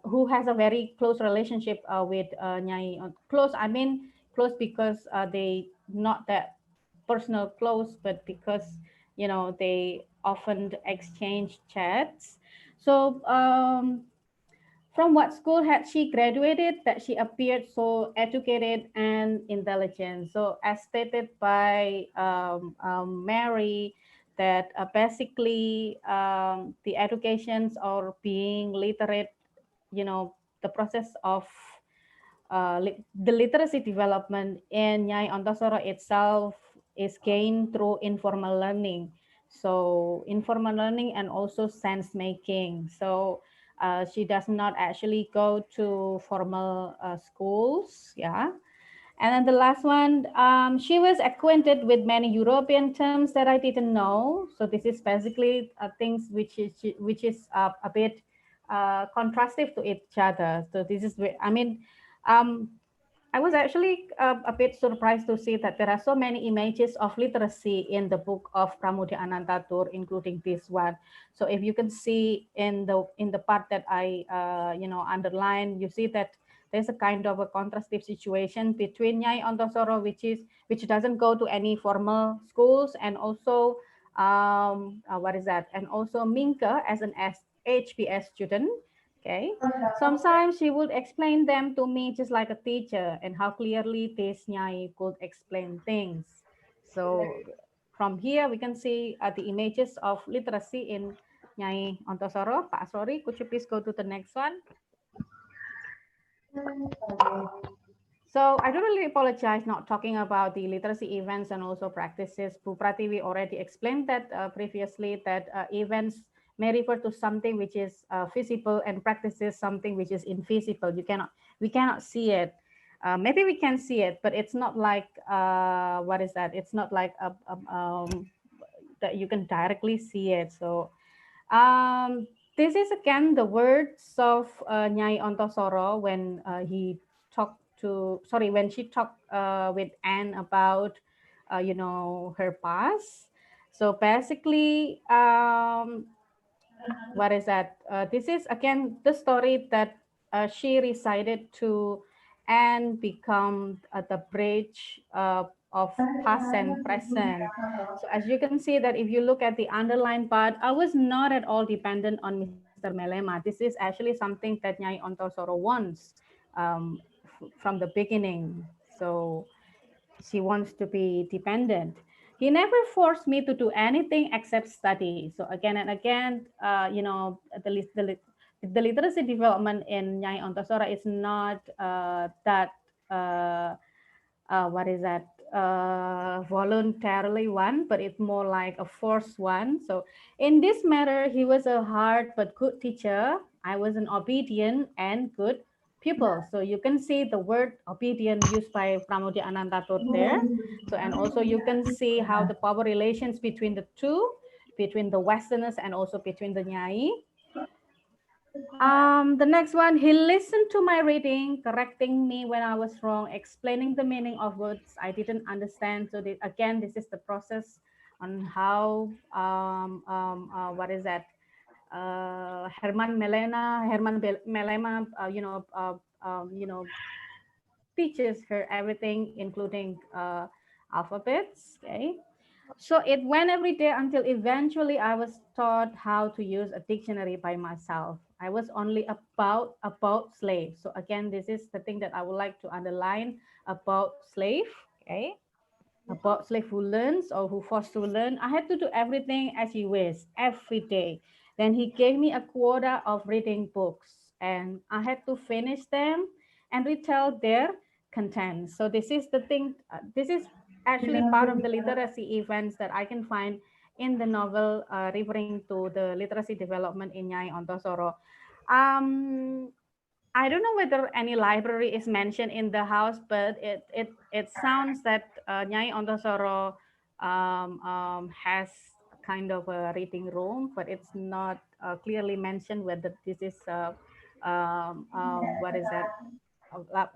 who has a very close relationship with Nyai. Close because they not that personal close, but because they often exchange chats. So from what school had she graduated that she appeared so educated and intelligent? So as stated by Mary, that basically the educations or being literate, the process of the literacy development in Nyai Ontosoro itself is gained through informal learning. So informal learning and also sense making. So she does not actually go to formal schools, yeah. And then the last one, she was acquainted with many European terms that I didn't know. So this is basically things which is a bit contrastive to each other. So this is, I was actually a bit surprised to see that there are so many images of literacy in the book of Pramudia Anantatur, including this one. So if you can see in the part that I underline, you see that there's a kind of a contrastive situation between Nyai Ontosoro, which doesn't go to any formal schools, and also and also Minka as an HBS student. Okay, sometimes she would explain them to me just like a teacher, and how clearly this Nyai could explain things. So from here we can see the images of literacy in Nyai Ontosoro. Pak Asrori, could you please go to the next one? So I do really apologize not talking about the literacy events and also practices. Bu Pratiwi already explained that previously, that events may refer to something which is visible and practices something which is invisible. We cannot see it. Maybe we can see it, but it's not like It's not like that you can directly see it. So this is again the words of Nyai Ontosoro when when she talked with Anne about her past. So basically, this is again the story that she recited to and become the bridge of past and present. So as you can see that if you look at the underlined part, I was not at all dependent on Mr. Melema. This is actually something that Nyai Ontosoro wants from the beginning. So she wants to be dependent. He never forced me to do anything except study. So again and again, the literacy development in Nyai Ontosoro is not voluntarily one, but it's more like a forced one. So in this matter, he was a hard but good teacher. I was an obedient and good pupil. So you can see the word obedient used by Pramudia Anantatur there. So, and also you can see how the power relations between the two, between the Westerners and also between the Nyai. The next one, he listened to my reading, correcting me when I was wrong, explaining the meaning of words I didn't understand. So again, this is the process on how Herman Melema, teaches her everything, including alphabets. Okay, so it went every day until eventually I was taught how to use a dictionary by myself. I was only about slave. So again, this is the thing that I would like to underline about slave. Okay, about slave who learns or who forced to learn. I had to do everything as he wished every day. Then he gave me a quota of reading books, and I had to finish them and retell their content. So this is the thing. This is actually part of the literacy events that I can find in the novel, referring to the literacy development in Nyai Ontosoro. I don't know whether any library is mentioned in the house, but it sounds that Nyai Ontosoro has kind of a reading room, but it's not clearly mentioned whether this is what is that,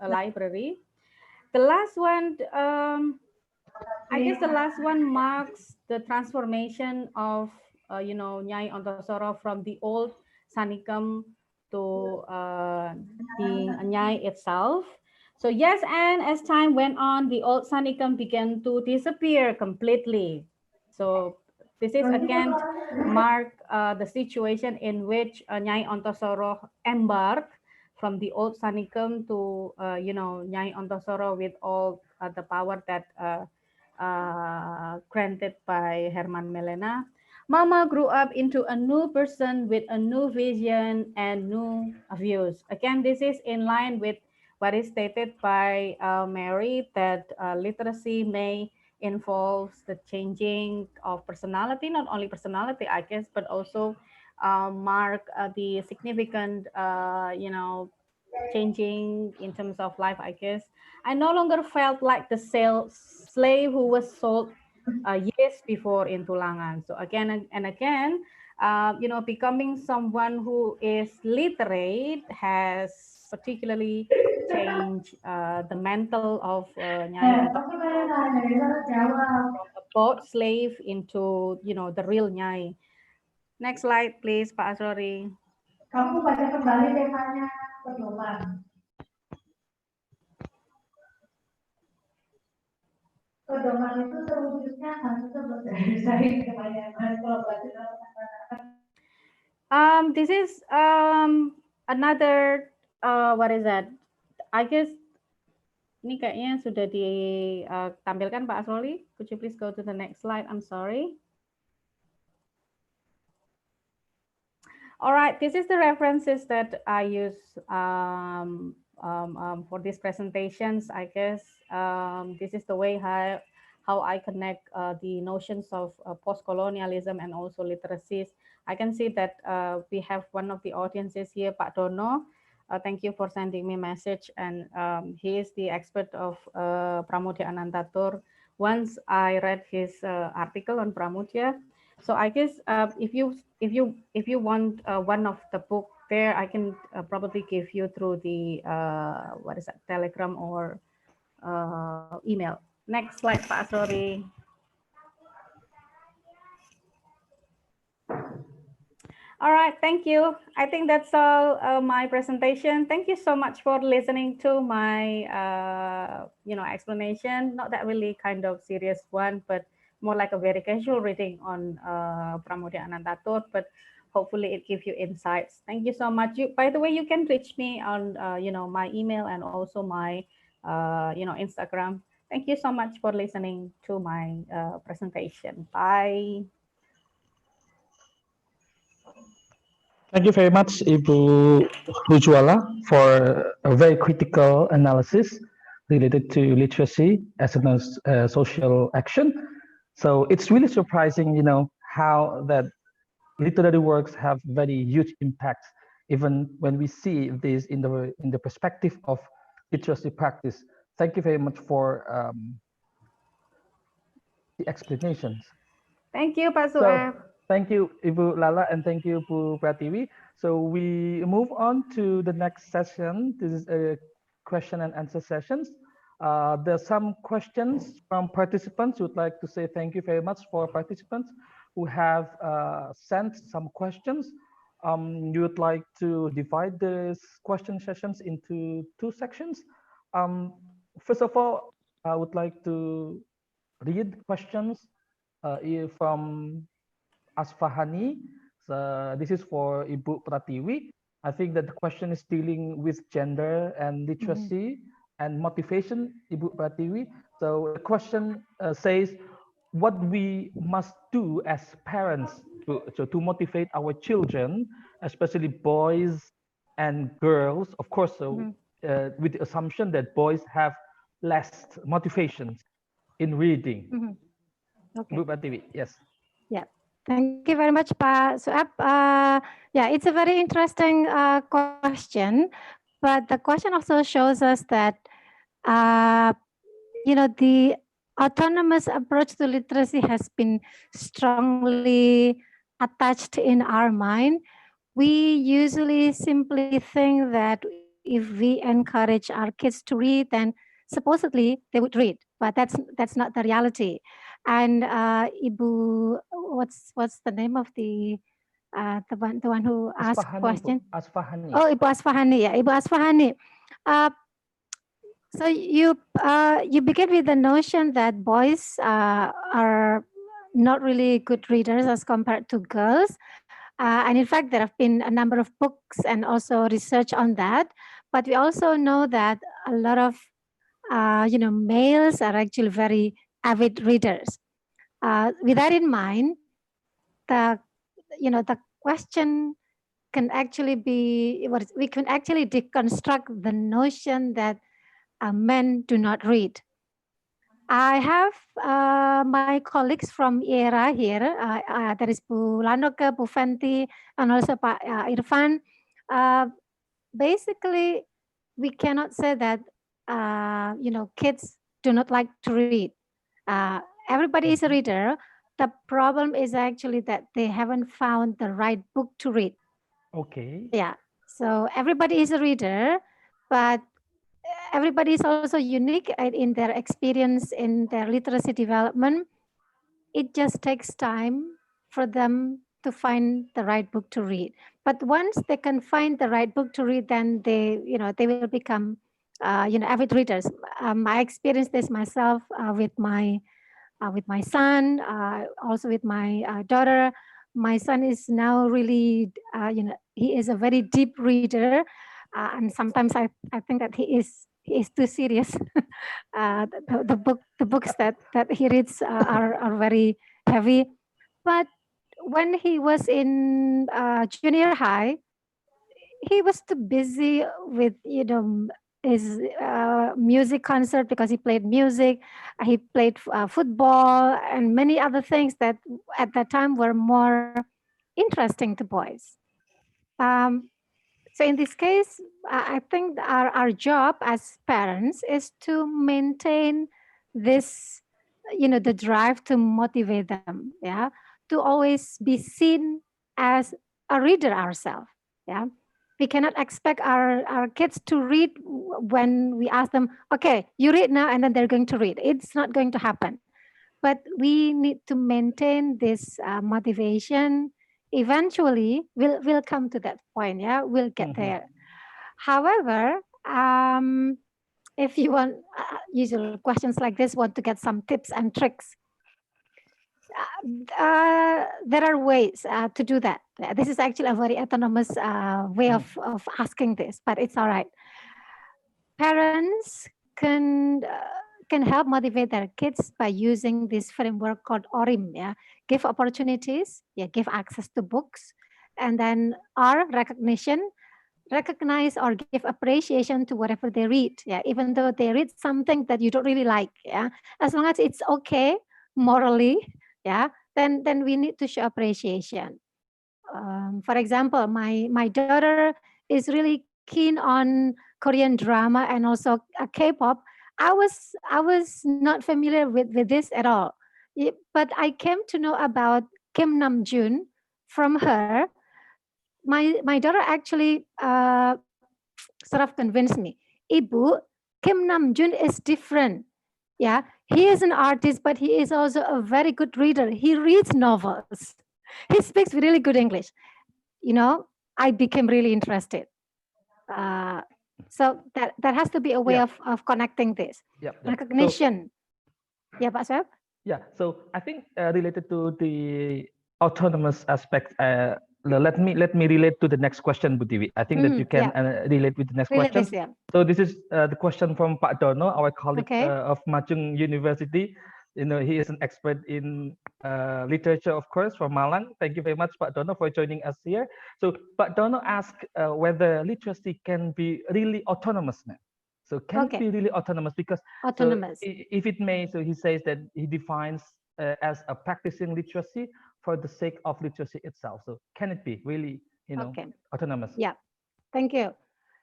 a library. The last one, I guess the last one marks the transformation of Nyai Ontosoro from the old Sanikam to being a Nyai itself. So yes, and as time went on, the old Sanikam began to disappear completely. So this is again mark the situation in which Nyai Ontosoro embarked from the old Sanikam to Nyai Ontosoro with all the power that granted by Herman Melena. Mama grew up into a new person with a new vision and new views. Again, this is in line with what is stated by Mary, that literacy may involve the changing of personality, not only personality, I guess, but also mark the significant, changing in terms of life, I guess. I no longer felt like the slave who was sold years before in Tulangan. So again and again, becoming someone who is literate has particularly changed the mental of Nyai Ontosoro from a bought slave into, the real Nyai. Next slide, please, Pak Asrori. Kamu baca kembali temanya pedoman. Pedoman itu terwujudnya harusnya berdasarkan kebanyakan kalau baca This is another what is that? I guess ini kayaknya sudah ditampilkan Pak Asroli. Could you please go to the next slide? I'm sorry. All right, this is the references that I use for these presentations. I guess this is the way how I connect the notions of post-colonialism and also literacies. I can see that we have one of the audiences here, Pak Dono. Thank you for sending me a message, and he is the expert of Pramudya Anantatur. Once I read his article on Pramudya, so I guess if you want one of the book there, I can probably give you through the what is that, Telegram or email. Next slide, Pak Asrori. All right, thank you. I think that's all my presentation. Thank you so much for listening to my explanation. Not that really kind of serious one, but more like a very casual reading on Pramudya Anantatur, but hopefully it gives you insights. Thank you so much. By the way, you can reach me on my email and also my Instagram. Thank you so much for listening to my presentation. Bye. Thank you very much, Ibu Hujuala, for a very critical analysis related to literacy as a social action. So it's really surprising, how that literary works have very huge impact, even when we see this in the perspective of literacy practice. Thank you very much for the explanations. Thank you, Pak Sueb. Thank you, Ibu Lala, and thank you, Ibu Pratiwi. So we move on to the next session. This is a question and answer sessions. There's some questions from participants. Would like to say thank you very much for participants who have sent some questions you would like to divide this question sessions into two sections. First of all, I would like to read questions from Asfahani. So this is for Ibu Pratiwi. I think that the question is dealing with gender and literacy and motivation, Ibu Pratiwi. So the question says, what we must do as parents to motivate our children, especially boys and girls, of course, with the assumption that boys have less motivations in reading. Okay. Ibu Pratiwi, yes. Yeah. Thank you very much, Pak Sueb. Yeah, it's a very interesting question, but the question also shows us that, the autonomous approach to literacy has been strongly attached in our mind. We usually simply think that if we encourage our kids to read, then supposedly they would read, but that's not the reality. And Ibu, what's the name of the one who asked question? Asfahani. Oh, Ibu Asfahani, yeah, Ibu Asfahani. So you begin with the notion that boys are not really good readers as compared to girls. And in fact, there have been a number of books and also research on that. But we also know that a lot of males are actually very avid readers. With that in mind, the question can actually be, we can actually deconstruct the notion that men do not read. I have my colleagues from ERA here. There is Bu Lanoke, Bu Fenty, and also Pak Irfan. Basically, we cannot say that kids do not like to read. Everybody is a reader. The problem is actually that they haven't found the right book to read. Okay. Yeah. So everybody is a reader, but everybody is also unique in their experience in their literacy development. It just takes time for them to find the right book to read. But once they can find the right book to read, then they will become avid readers. I experienced this myself with my son, also with my daughter. My son is now really, he is a very deep reader, and sometimes I think that he is too serious. The books that he reads are very heavy. But when he was in junior high, he was too busy with his music concert because he played music. He played football and many other things that at that time were more interesting to boys. So in this case, I think our job as parents is to maintain this, the drive to motivate them, yeah, to always be seen as a reader ourselves, yeah. We cannot expect our kids to read when we ask them, okay, you read now, and then they're going to read. It's not going to happen. But we need to maintain this motivation. Eventually, we'll come to that point. Yeah, we'll get there. However, if you want usual questions like this, want to get some tips and tricks, there are ways to do that. This is actually a very autonomous way of asking this, but it's all right. Parents can help motivate their kids by using this framework called ORIM. Yeah, give opportunities. Yeah, give access to books, and then R, recognize or give appreciation to whatever they read. Yeah, even though they read something that you don't really like. Yeah, as long as it's okay morally. Yeah, then we need to show appreciation. For example, my daughter is really keen on Korean drama and also K-pop. I was not familiar with this at all, but I came to know about Kim Namjoon from her. My daughter actually sort of convinced me, Ibu, Kim Namjoon is different. Yeah, he is an artist, but he is also a very good reader. He reads novels. He speaks really good English. I became really interested. So that has to be a way of connecting this. Recognition. Yeah, Pak Sueb? Yeah, so I think related to the autonomous aspect, let me relate to the next question, Bu Tiwi. I think that you can relate with the next question. So this is the question from Pak Dono, our colleague of Machung University. He is an expert in literature, of course, from Malang. Thank you very much, Pak Dono, for joining us here. So Pak Dono asked whether literacy can be really autonomous now. So can it be really autonomous? Because autonomous. So if it may, so he says that he defines as a practicing literacy for the sake of literacy itself. So can it be really, autonomous? Yeah, thank you.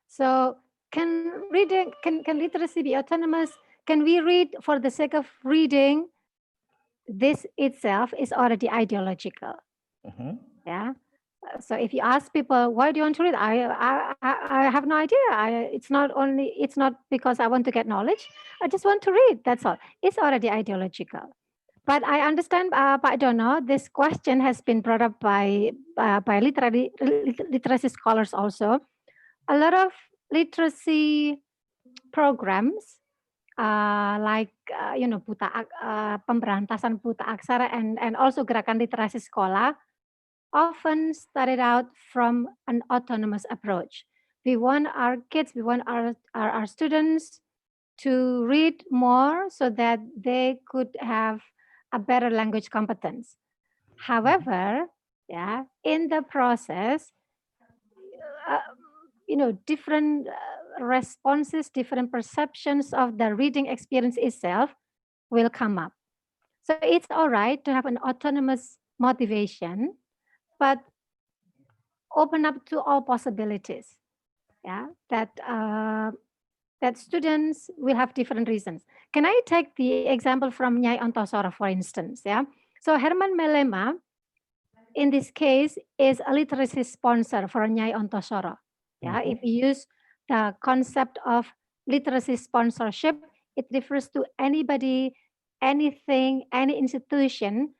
So can literacy be autonomous? Can we read for the sake of reading? This itself is already ideological. Yeah. So if you ask people, why do you want to read? I have no idea. It's not because I want to get knowledge. I just want to read. That's all. It's already ideological. But I understand, Pak Dono, this question has been brought up by literacy scholars also. A lot of literacy programs like pemberantasan buta aksara and also gerakan literasi sekolah often started out from an autonomous approach. We want our kids, we want our students to read more so that they could have a better language competence. However, in the process, different responses, different perceptions of the reading experience itself will come up. So it's all right to have an autonomous motivation, but open up to all possibilities. That students will have different reasons. Can I take the example from Nyai Ontosoro, for instance? So Herman Melema, in this case, is a literacy sponsor for Nyai Ontosoro. If you use the concept of literacy sponsorship, it refers to anybody, anything, any institution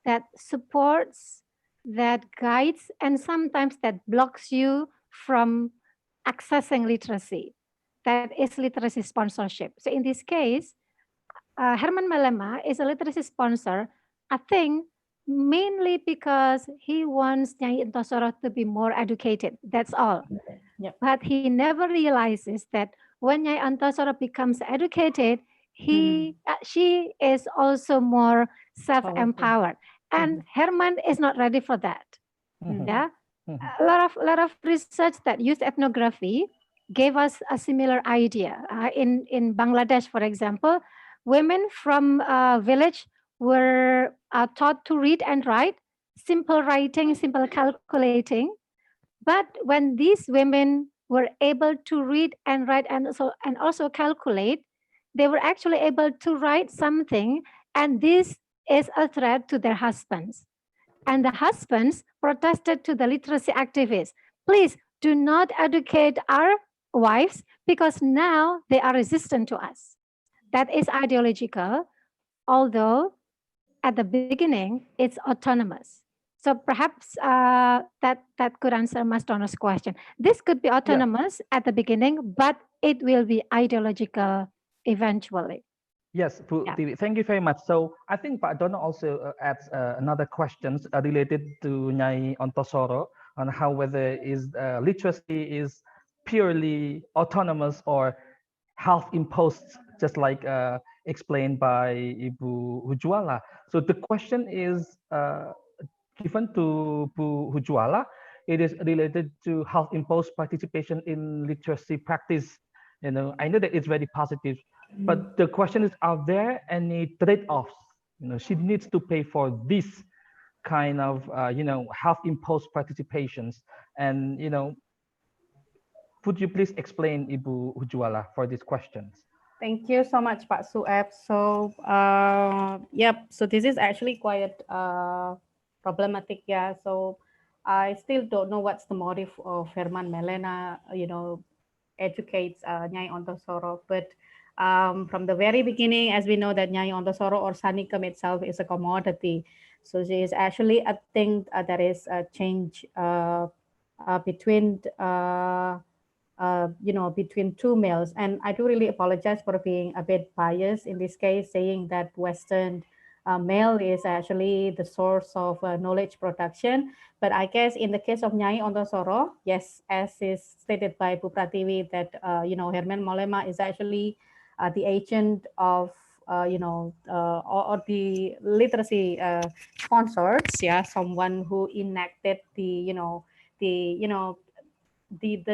that supports, that guides, and sometimes that blocks you from accessing literacy. That is literacy sponsorship. So in this case, Herman Melema is a literacy sponsor, I think, mainly because he wants Nyai Ontosoro to be more educated. That's all. But he never realizes that when Nyai Ontosoro becomes educated, she is also more self-empowered. And Herman is not ready for that. A lot of research that used ethnography gave us a similar idea. In Bangladesh, for example, women from a village were taught to read and write, simple writing, simple calculating. But when these women were able to read and write and also calculate, they were actually able to write something, and this is a threat to their husbands. And the husbands protested to the literacy activists, please do not educate our wives because now they are resistant to us. That is ideological, although at the beginning it's autonomous. So perhaps that could answer Mas Dono's question. This could be autonomous at the beginning, but it will be ideological eventually. Yes, thank you very much. So I think Pak Dono also adds another question related to Nyai Ontosoro on how whether literacy is purely autonomous or half imposed, just like explained by Ibu Hujuala. So the question is given to Ibu Hujuala. It is related to half imposed participation in literacy practice. I know that it's very positive. But the question is, are there any trade-offs? She needs to pay for this kind of, half-imposed participations. And, could you please explain, Ibu Hujuala, for these questions? Thank you so much, Pak Sueb. So, so this is actually quite problematic. So I still don't know what's the motive of Herman Melena, educates Nyai Ontosoro, but from the very beginning, as we know that Nyai Ontosoro or Sanicum itself is a commodity. So she is actually a thing that is change between between two males. And I do really apologize for being a bit biased in this case, saying that Western male is actually the source of knowledge production. But I guess in the case of Nyai Ontosoro, yes, as is stated by Ibu Pratiwi, that Herman Molema is actually the agent of or the literacy sponsors, yeah, someone who enacted the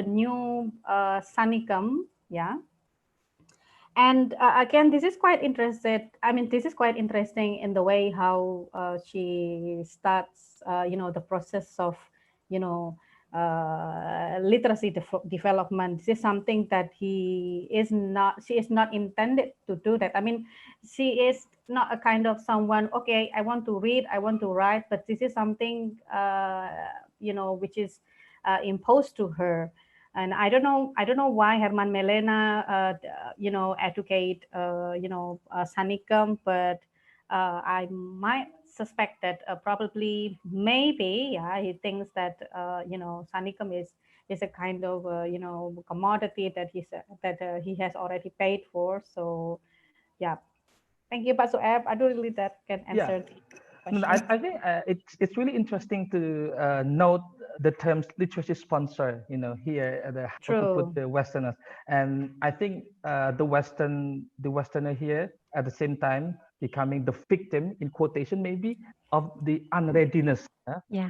new Sanikam, yeah. And again, this is quite interesting. I mean, this is quite interesting in the way how she starts, the process of, literacy development. This is something that she is not intended to do that. I mean, she is not a kind of someone, okay, I want to read, I want to write, but this is something, which is imposed to her. And I don't know why Herman Melena, educate, Sanikam, but I might suspect that probably, maybe, yeah, he thinks that, Sanikam is a kind of, commodity that he has already paid for. So, yeah. Thank you, Pak Sueb. I do really that can answer the question. I think it's really interesting to note the terms literacy sponsor, here how to put the Westerners, and I think the Westerner here at the same time becoming the victim, in quotation maybe, of the unreadiness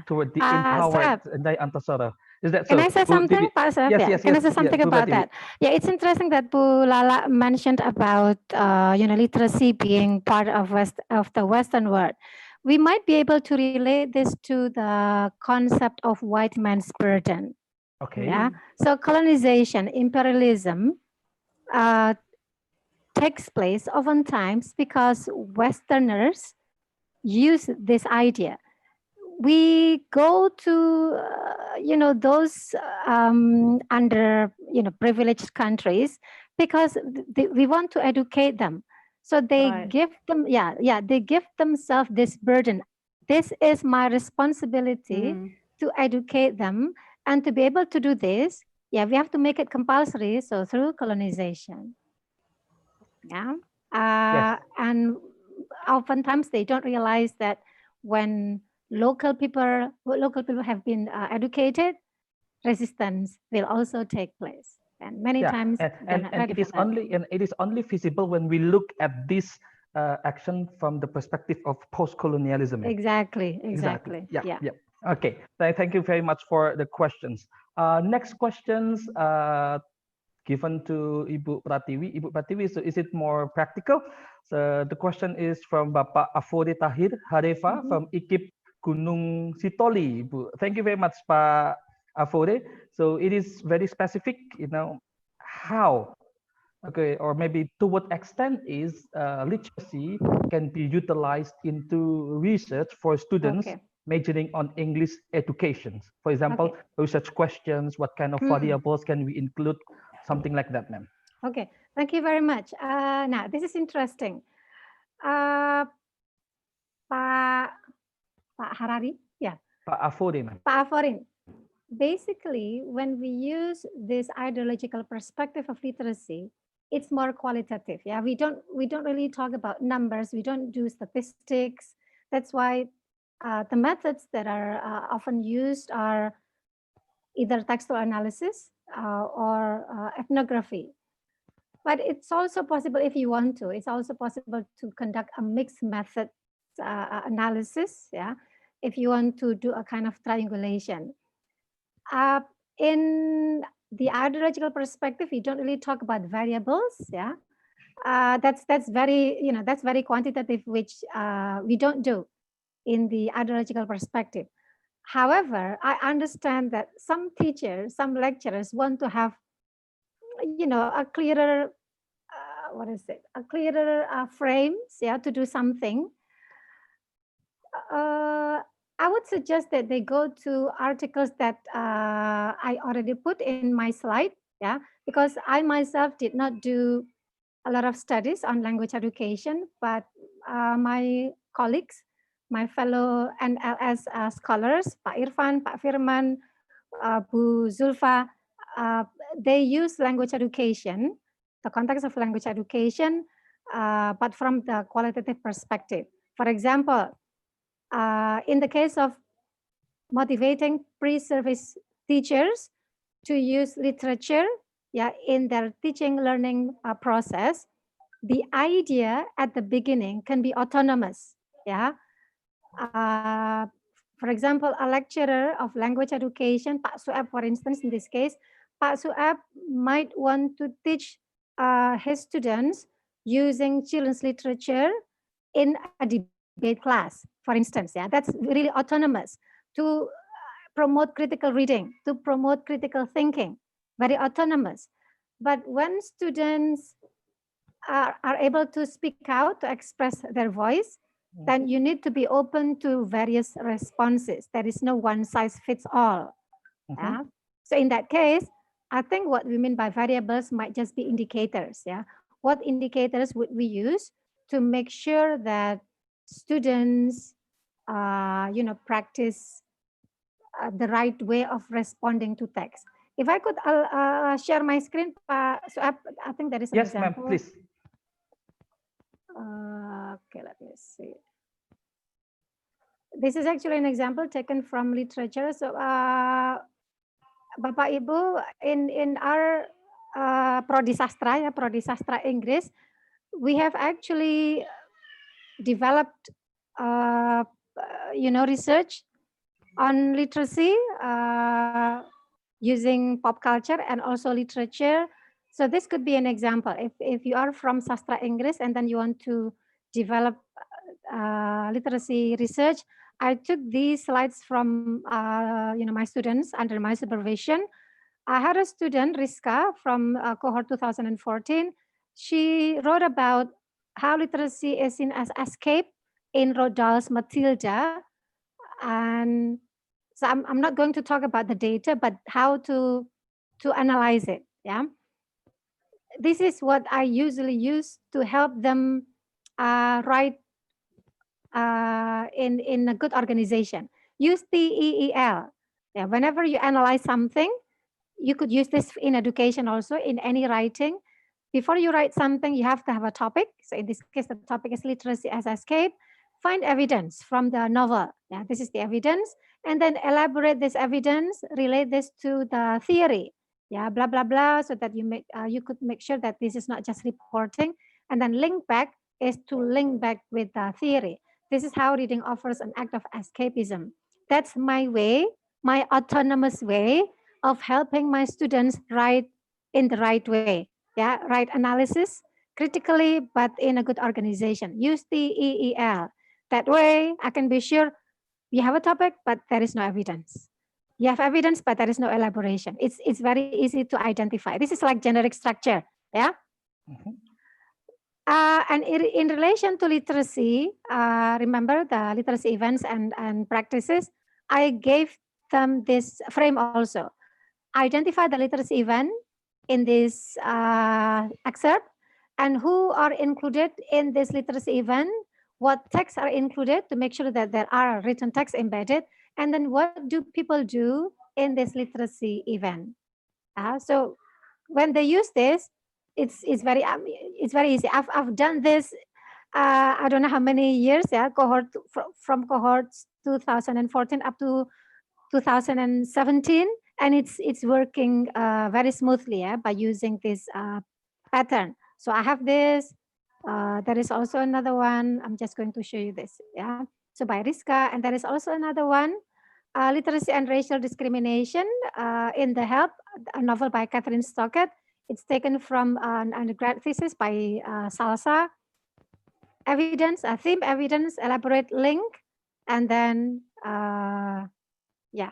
toward the empowered Nyai Ontosoro. Is that so? Can I say something, Pak Sueb? Yes. Can I say something about that? Yeah, it's interesting that Bu Lala mentioned about literacy being part of the Western world. We might be able to relate this to the concept of white man's burden. Okay. Yeah. So colonization, imperialism takes place oftentimes because Westerners use this idea. We go to those under privileged countries because we want to educate them. So they give them, they give themselves this burden. This is my responsibility to educate them, and to be able to do this, we have to make it compulsory. So through colonization, and oftentimes they don't realize that when local people have been educated, resistance will also take place. And many times, and it is only feasible when we look at this action from the perspective of post-colonialism. Exactly. Yeah. Okay. Thank you very much for the questions. Next questions given to Ibu Pratiwi. Ibu Pratiwi, so is it more practical? So the question is from Bapak Afode Tahir Harefa from IKIP Gunung Sitoli. Thank you very much, Pak Afode. So it is very specific, how, okay, or maybe to what extent is literacy can be utilized into research for students majoring on English education. For example, research questions, what kind of variables can we include, something like that, ma'am. Okay, thank you very much. Now, this is interesting. Pak Harari, Pak Afode, ma'am. Pak Afode. Basically, when we use this ideological perspective of literacy, it's more qualitative. Yeah, we don't really talk about numbers. We don't do statistics. That's why the methods that are often used are either textual analysis or ethnography. But it's also possible, if you want to, it's also possible to conduct a mixed method analysis. Yeah, if you want to do a kind of triangulation. In the ideological perspective, we don't really talk about variables. Yeah, that's very that's very quantitative, which we don't do in the ideological perspective. However, I understand that some teachers, some lecturers want to have a clearer a clearer frames, to do something. I would suggest that they go to articles that I already put in my slide, because I myself did not do a lot of studies on language education, but my colleagues, my fellow NLS scholars, Pak Irfan, Pak Firman, Bu Zulfa, they use language education, the context of language education, but from the qualitative perspective. For example, in the case of motivating pre-service teachers to use literature, yeah, in their teaching learning process, the idea at the beginning can be autonomous. Yeah. For example, a lecturer of language education, Pak Sueb, for instance, in this case, Pak Sueb might want to teach his students using children's literature in a debate class, for instance. Yeah, that's really autonomous to promote critical reading, to promote critical thinking, very autonomous. But when students are able to speak out, to express their voice, then you need to be open to various responses. There is no one size fits all. Yeah? So in that case, I think what we mean by variables might just be indicators. Yeah, what indicators would we use to make sure that students, practice the right way of responding to text? If I could share my screen, so I think there is an example. Yes, ma'am, please. Okay, let me see. This is actually an example taken from literature. So, Bapak Ibu, in our Prodi Sastra, Prodi Sastra Inggris, we have actually developed, research on literacy using pop culture and also literature. So this could be an example. If you are from Sastra Inggris and then you want to develop literacy research, I took these slides from my students under my supervision. I had a student, Rizka, from cohort 2014. She wrote about how literacy is seen as escape in Roald Dahl's Matilda. And so I'm not going to talk about the data, but how to analyze it. Yeah, this is what I usually use to help them write in a good organization. Use TEEL. Yeah, whenever you analyze something, you could use this in education also, in any writing. Before you write something, you have to have a topic. So in this case, the topic is literacy as escape. Find evidence from the novel. Yeah, this is the evidence. And then elaborate this evidence, relate this to the theory. Yeah, blah, blah, blah, so that you could make sure that this is not just reporting. And then link back is to link back with the theory. This is how reading offers an act of escapism. That's my way, my autonomous way of helping my students write in the right way. Yeah, write analysis critically, but in a good organization. Use the EEL. That way, I can be sure you have a topic, but there is no evidence. You have evidence, but there is no elaboration. It's very easy to identify. This is like generic structure. Yeah. And in relation to literacy, remember the literacy events and practices, I gave them this frame also. Identify the literacy event in this excerpt and who are included in this literacy event, what texts are included to make sure that there are written texts embedded, and then what do people do in this literacy event. So when they use this, it's very easy. I've done this. I don't know how many years. Yeah, from cohorts 2014 up to 2017, and it's working very smoothly, yeah, by using this pattern. So I have this. There is also another one. I'm just going to show you this. Yeah. So by Rizka, and there is also another one. Literacy and Racial Discrimination in the Help, a novel by Catherine Stockett. It's taken from an undergrad thesis by Salsa. Evidence, a theme, evidence, elaborate link, and then, yeah.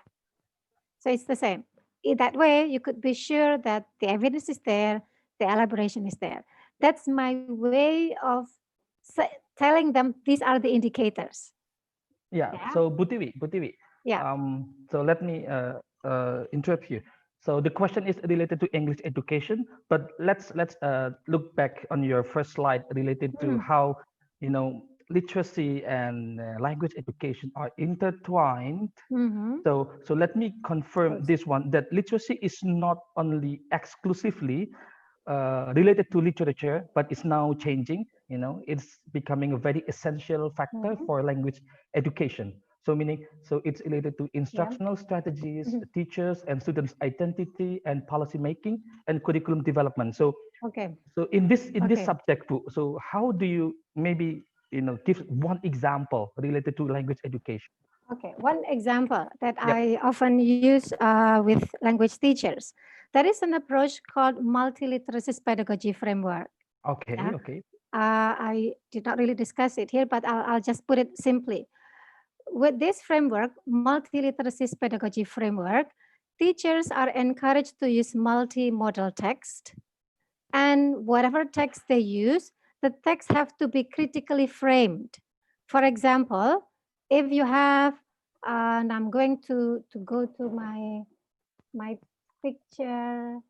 So it's the same. In that way, you could be sure that the evidence is there, the elaboration is there. That's my way of telling them these are the indicators. Yeah. So Butiwi. Yeah. So let me interrupt you. So the question is related to English education, but let's look back on your first slide related to how literacy and language education are intertwined. Mhm. So let me confirm Yes. this one, that literacy is not only exclusively related to literature, but it's now changing. It's becoming a very essential factor Mhm. for language education. So meaning, so it's related to instructional strategies, Mhm. teachers and students' identity and policy making and curriculum development. So Okay. so in this Okay. subject, Bu, so how do you maybe give one example related to language education? Okay, one example that Yep. I often use with language teachers, there is an approach called multiliteracy pedagogy framework. Okay, Yeah. okay. I did not really discuss it here, but I'll just put it simply. With this framework, multiliteracy pedagogy framework, teachers are encouraged to use multimodal text, and whatever text they use, the text have to be critically framed. For example, if you have, and I'm going to go to my picture.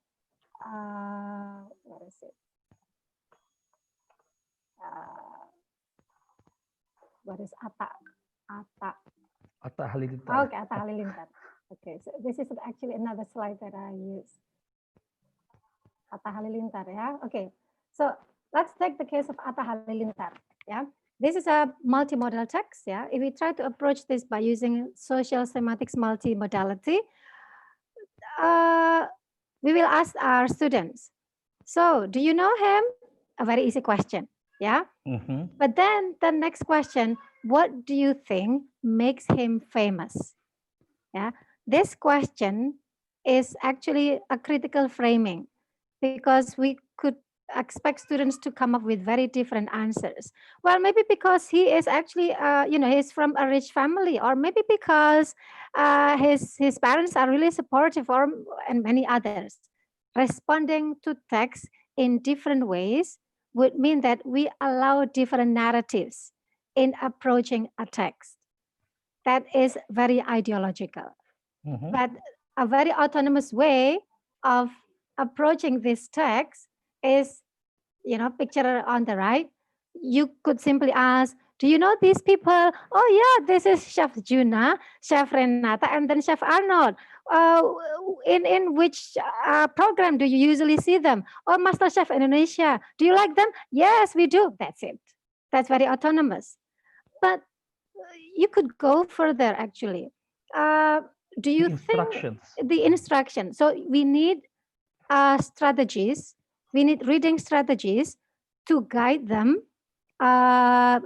Where is it? What is Atta? Atta Halilintar. Okay, Atta Halilintar. Okay, so this is actually another slide that I use. Atta Halilintar, yeah. Okay, so let's take the case of Atta Halilintar. Yeah, this is a multimodal text. Yeah, if we try to approach this by using social semantics multimodality, we will ask our students. So, do you know him? A very easy question. Yeah. Mm-hmm. But then the next question, what do you think makes him famous? Yeah. This question is actually a critical framing because we could expect students to come up with very different answers. Well, maybe because he is actually, he's from a rich family, or maybe because his parents are really supportive, and many others. Responding to text in different ways would mean that we allow different narratives in approaching a text. That is very ideological. Mm-hmm. But a very autonomous way of approaching this text is, picture on the right. You could simply ask, do you know these people? Oh yeah, this is Chef Juna, Chef Renata, and then Chef Arnold. Uh, in which program do you usually see them? Oh, Master Chef Indonesia. Do you like them? Yes, we do. That's it. That's very autonomous. But you could go further actually. Uh, do you The think instructions. the instruction? So we need strategies. We need reading strategies to guide them uh,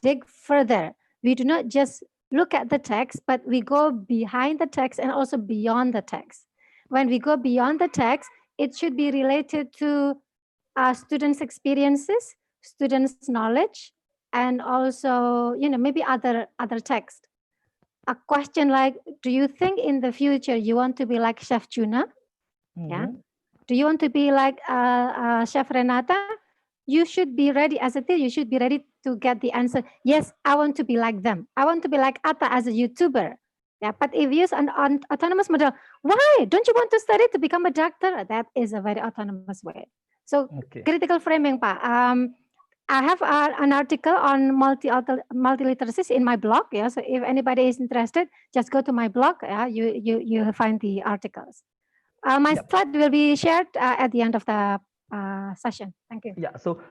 dig further. We do not just look at the text, but we go behind the text and also beyond the text. When we go beyond the text, it should be related to students' experiences, students' knowledge, and also, maybe other text. A question like, do you think in the future you want to be like Chef Juna? Yeah. Mm-hmm. Do you want to be like Chef Renata? You should be ready as a teacher. You should be ready to get the answer. Yes, I want to be like them. I want to be like Atta as a YouTuber. Yeah, but if you use an autonomous model, why don't you want to study to become a doctor? That is a very autonomous way. So Okay. critical framing, Pak. I have an article on multiliteracy in my blog. Yeah, so if anybody is interested, just go to my blog. Yeah, you find the articles. My Yep. slide will be shared at the end of the session. Thank you. Yeah, so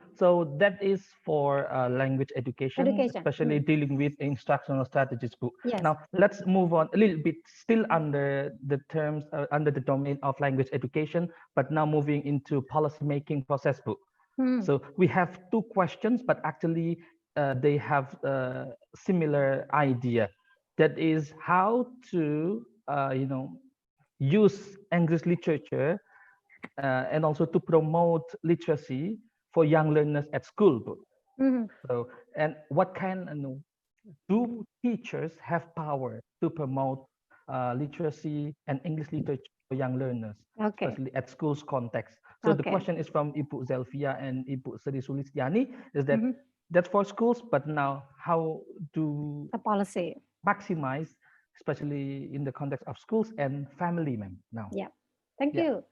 that is for language education, especially dealing with instructional strategies book. Yes. Now let's move on a little bit, still under the terms, under the domain of language education, but now moving into policy making process book. So we have two questions, but actually they have a similar idea. That is how to, use English literature and also to promote literacy for young learners at school. So, and what kind do teachers have power to promote literacy and English literature for young learners, especially at schools context? So the question is from Ibu Zelvia and Ibu Sri Sulistiani, is that that's for schools, but now how do the policy maximize, especially in the context of schools and family, ma'am, now? Yeah, thank you.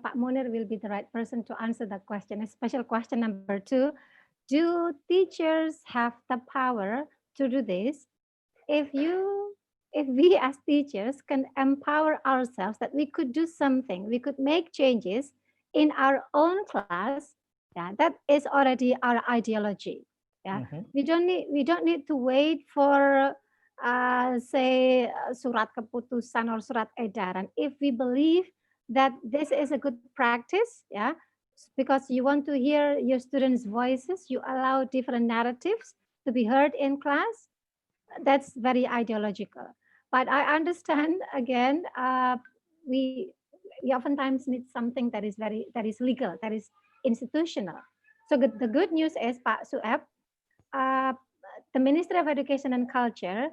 Pak Monir will be the right person to answer that question, a special question number 2. do teachers have the power to do this? If we as teachers can empower ourselves that we could do something, we could make changes in our own class, yeah, that is already our ideology. Yeah, we don't need to wait for say surat keputusan or surat edaran. If we believe that this is a good practice, yeah, because you want to hear your students' voices, you allow different narratives to be heard in class, that's very ideological. But I understand again, we we oftentimes need something that is legal, that is institutional. So the good news is, Pak Sueb, uh, the Ministry of Education and Culture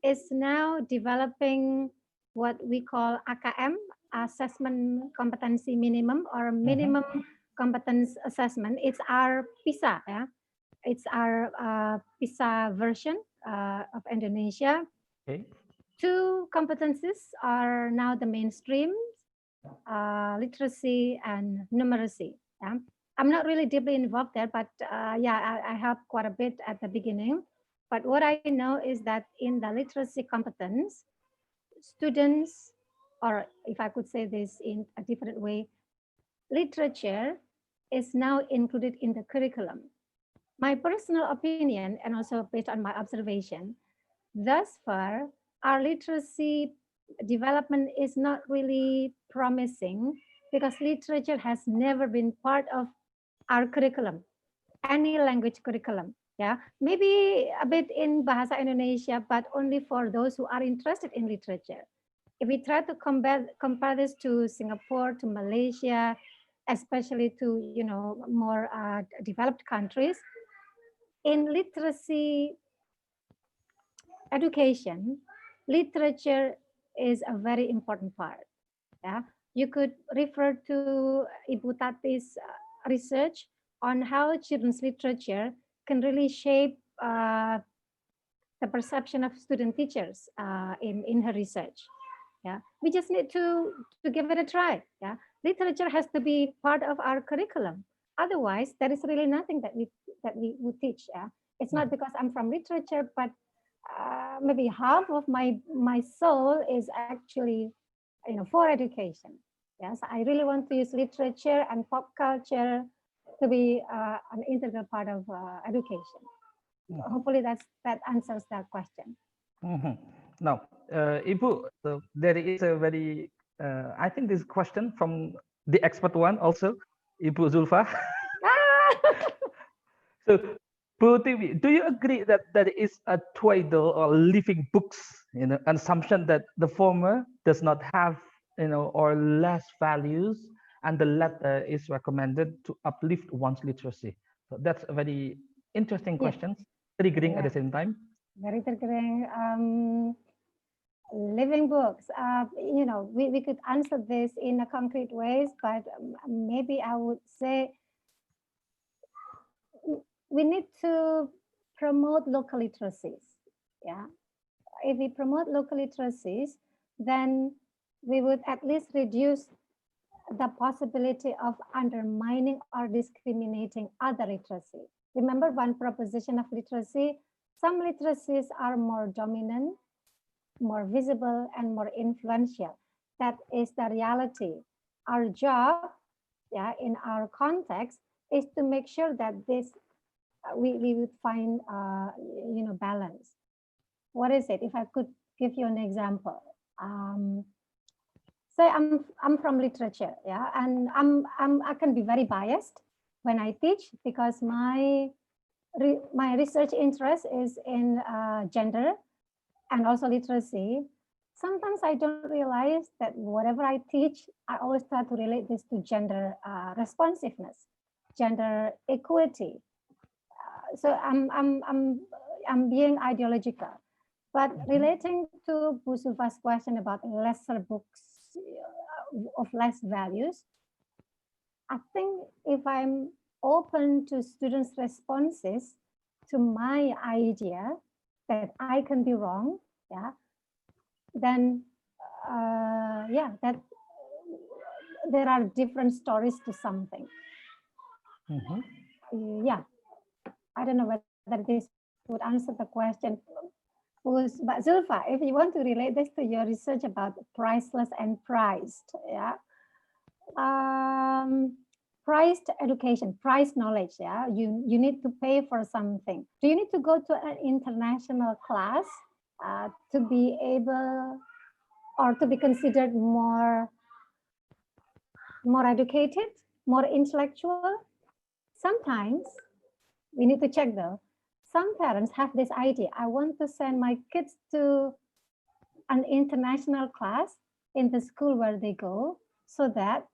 is now developing what we call AKM, Assessment Competency Minimum, or Minimum Competence Assessment. It's our PISA, yeah. It's our PISA version of Indonesia. Okay. 2 competencies are now the mainstream, literacy and numeracy. Yeah. I'm not really deeply involved there, but yeah, I helped quite a bit at the beginning. But what I know is that in the literacy competence, students, or if I could say this in a different way, literature is now included in the curriculum. My personal opinion, and also based on my observation, thus far, our literacy development is not really promising because literature has never been part of our curriculum, any language curriculum. Yeah, maybe a bit in Bahasa Indonesia, but only for those who are interested in literature. If we try to compare this to Singapore, to Malaysia, especially to more developed countries, in literacy education, literature is a very important part. Yeah, you could refer to Ibu Tati's research on how children's literature can really shape the perception of student teachers in her research. Yeah, we just need to give it a try. Yeah, literature has to be part of our curriculum. Otherwise, there is really nothing that we would teach. Yeah, it's not because I'm from literature, but maybe half of my soul is actually for education. Yes, I really want to use literature and pop culture to be an integral part of education. Hopefully that answers that question. Now, Ibu, so there is a very, I think this question from the expert one also, Ibu Zulfa. So, Pratiwi, do you agree that there is a twaddle or living books, an assumption that the former does not have, or less values, and the latter is recommended to uplift one's literacy? So that's a very interesting question, triggering at the same time. Very triggering. Living books. We could answer this in a concrete ways, but maybe I would say we need to promote local literacies. Yeah, if we promote local literacies, then we would at least reduce the possibility of undermining or discriminating other literacy. Remember one proposition of literacy, some literacies are more dominant, more visible, and more influential. That is the reality. Our job, in our context, is to make sure that this we would find balance. What is it? If I could give you an example, say I'm from literature, and I can be very biased when I teach because my research interest is in gender and also literacy. Sometimes I don't realize that whatever I teach, I always try to relate this to gender responsiveness, gender equity. So I'm being ideological, but relating to Bu Zulfa's question about lesser books of less values, I think if I'm open to students' responses to my idea that I can be wrong, then that there are different stories to something. Yeah. I don't know whether this would answer the question. But Zulfa, if you want to relate this to your research about priceless and priced, yeah, priced education, priced knowledge, yeah, you need to pay for something. Do you need to go to an international class to be able or to be considered more educated, more intellectual? Sometimes we need to check though. Some parents have this idea, I want to send my kids to an international class in the school where they go, so that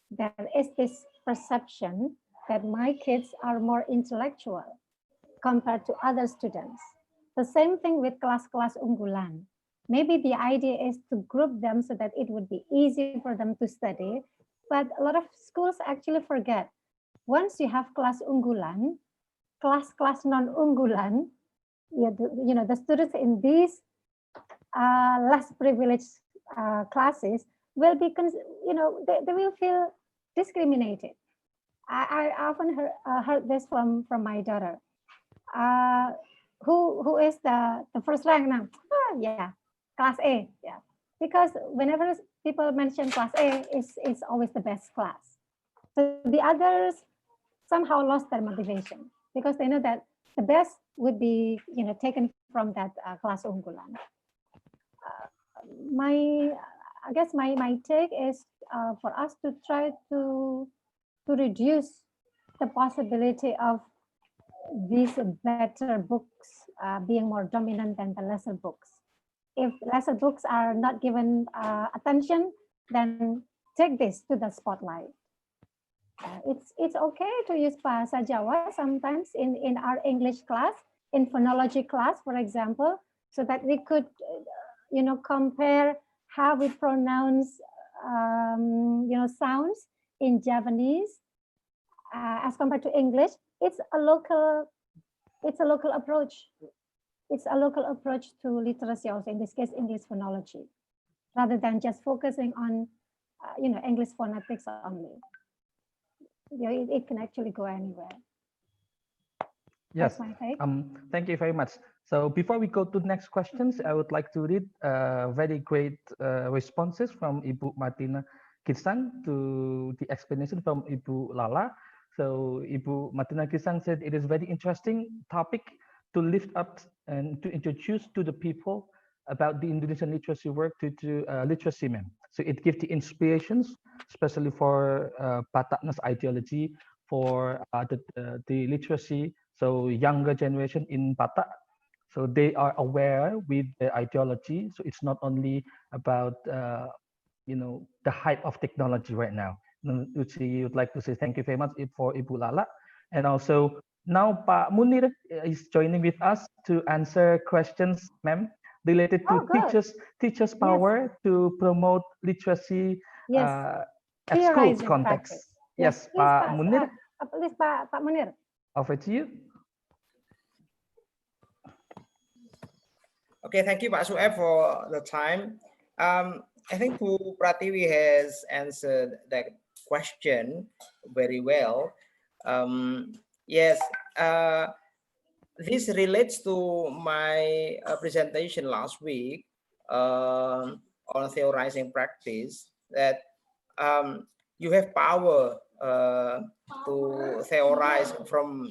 there is this perception that my kids are more intellectual compared to other students. The same thing with kelas-kelas unggulan. Maybe the idea is to group them so that it would be easy for them to study, but a lot of schools actually forget. Once you have kelas unggulan, kelas-kelas non-unggulan, the students in these less privileged classes will be, they will feel discriminated. I often heard this from my daughter. Who is the first rank now? Yeah, class A. Yeah, because whenever people mention class A, is always the best class. So the others somehow lost their motivation because they know that the best would be taken from that class unggulan. I guess my take is for us to try to reduce the possibility of these better books being more dominant than the lesser books. If lesser books are not given attention, then take this to the spotlight. It's okay to use Bahasa Jawa sometimes in our English class, in phonology class, for example, so that we could compare how we pronounce sounds in Japanese as compared to English. It's a local approach. It's a local approach to literacy also, in this case English phonology, rather than just focusing on English phonetics only. It can actually go anywhere. Yes. That's my take. Thank you very much. So before we go to the next questions, I would like to read very great responses from Ibu Martina Kisang to the explanation from Ibu Lala. So Ibu Martina Kisang said it is very interesting topic to lift up and to introduce to the people about the Indonesian literacy work to literacy mem. So it gives the inspirations, especially for Bataknas ideology, for the literacy. So younger generation in Batak, so they are aware with the ideology. So it's not only about the hype of technology right now. Uci would like to say thank you very much for Ibu Lala, and also now Pak Munir is joining with us to answer questions, ma'am, related to teachers' power to promote literacy at school context. Yes, Pak Munir. Please, Pak Munir. Over to you. Okay, thank you, Pak Sueb, for the time. I think Ibu Pratiwi has answered that question very well. Yes, this relates to my presentation last week on theorizing practice, that you have power to theorize from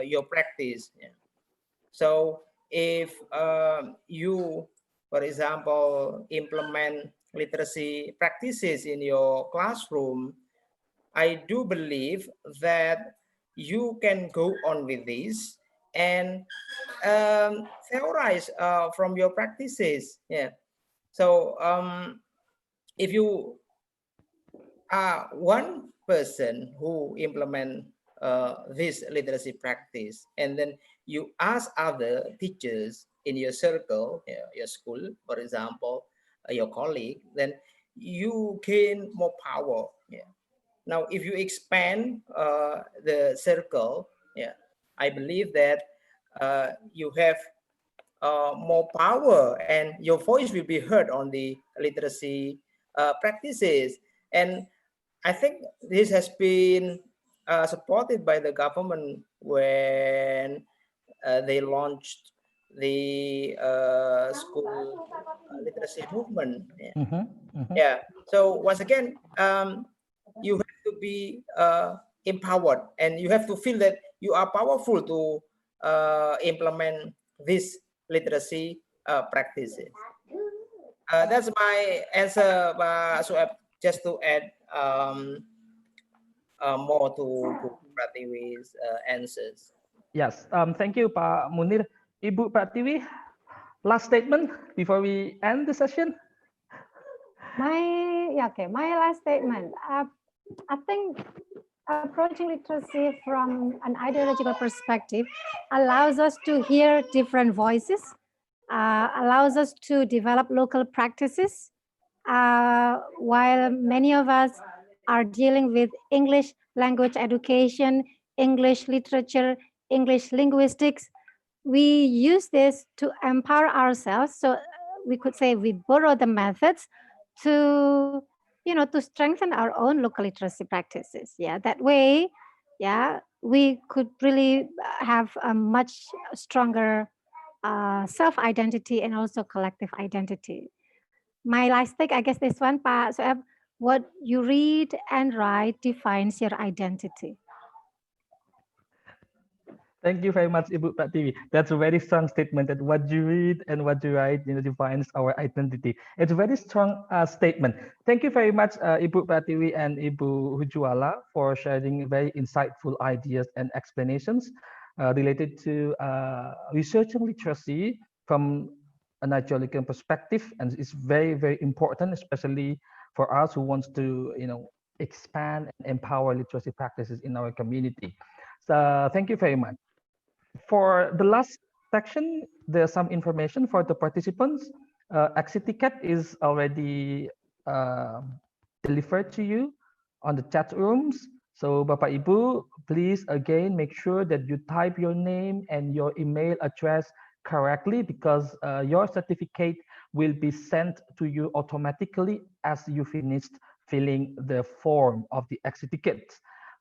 your practice. Yeah. So if you, for example, implement literacy practices in your classroom, I do believe that you can go on with this and theorize from your practices. Yeah. So if you are one person who implement this literacy practice, and then you ask other teachers in your circle, your school, for example, your colleague, then you gain more power. Yeah. Now, if you expand the circle, yeah, I believe that you have more power and your voice will be heard on the literacy practices. And I think this has been supported by the government when they launched the school literacy movement. Yeah. So once again, you have to be empowered, and you have to feel that you are powerful to implement these literacy practices. That's my answer, Pak Sueb. Just to add more to Ibu Pratiwi's answers. Yes, thank you, Pak Munir. Ibu Pratiwi, last statement before we end the session. My last statement. I think approaching literacy from an ideological perspective allows us to hear different voices, allows us to develop local practices, while many of us are dealing with English language education, English literature, English linguistics. We use this to empower ourselves. So we could say we borrow the methods to, to strengthen our own local literacy practices. Yeah, that way, yeah, we could really have a much stronger self-identity and also collective identity. My last take, I guess this one, Pak Sueb, what you read and write defines your identity. Thank you very much, Ibu Pratiwi. That's a very strong statement that what you read and what you write, defines our identity. It's a very strong statement. Thank you very much, Ibu Pratiwi and Ibu Hujuala, for sharing very insightful ideas and explanations related to researching literacy from an ideological perspective, and it's very, very important, especially for us who wants to, expand and empower literacy practices in our community. So thank you very much. For the last section, there's some information for the participants. Exit ticket is already delivered to you on the chat rooms. So Bapak Ibu, please again make sure that you type your name and your email address correctly, because your certificate will be sent to you automatically as you finished filling the form of the exit ticket.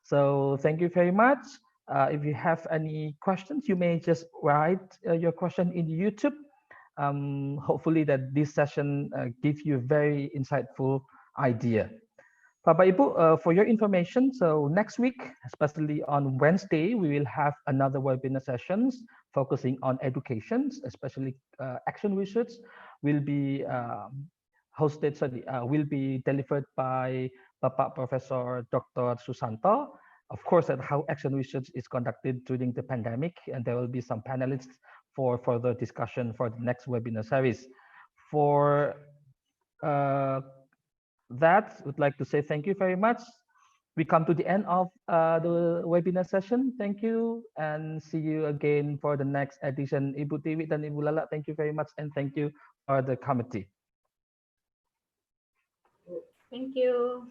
So thank you very much. If you have any questions, you may just write your question in YouTube. Hopefully that this session gives you a very insightful idea. Bapak Ibu, for your information, so next week, especially on Wednesday, we will have another webinar sessions focusing on education, especially action research will be will be delivered by Bapak Professor Dr. Susanto. Of course, at how action research is conducted during the pandemic, and there will be some panelists for further discussion for the next webinar series. For that, would like to say thank you very much. We come to the end of the webinar session. Thank you, and see you again for the next edition. Ibu Tiwi dan Ibu Lala, thank you very much, and thank you for the committee. Thank you.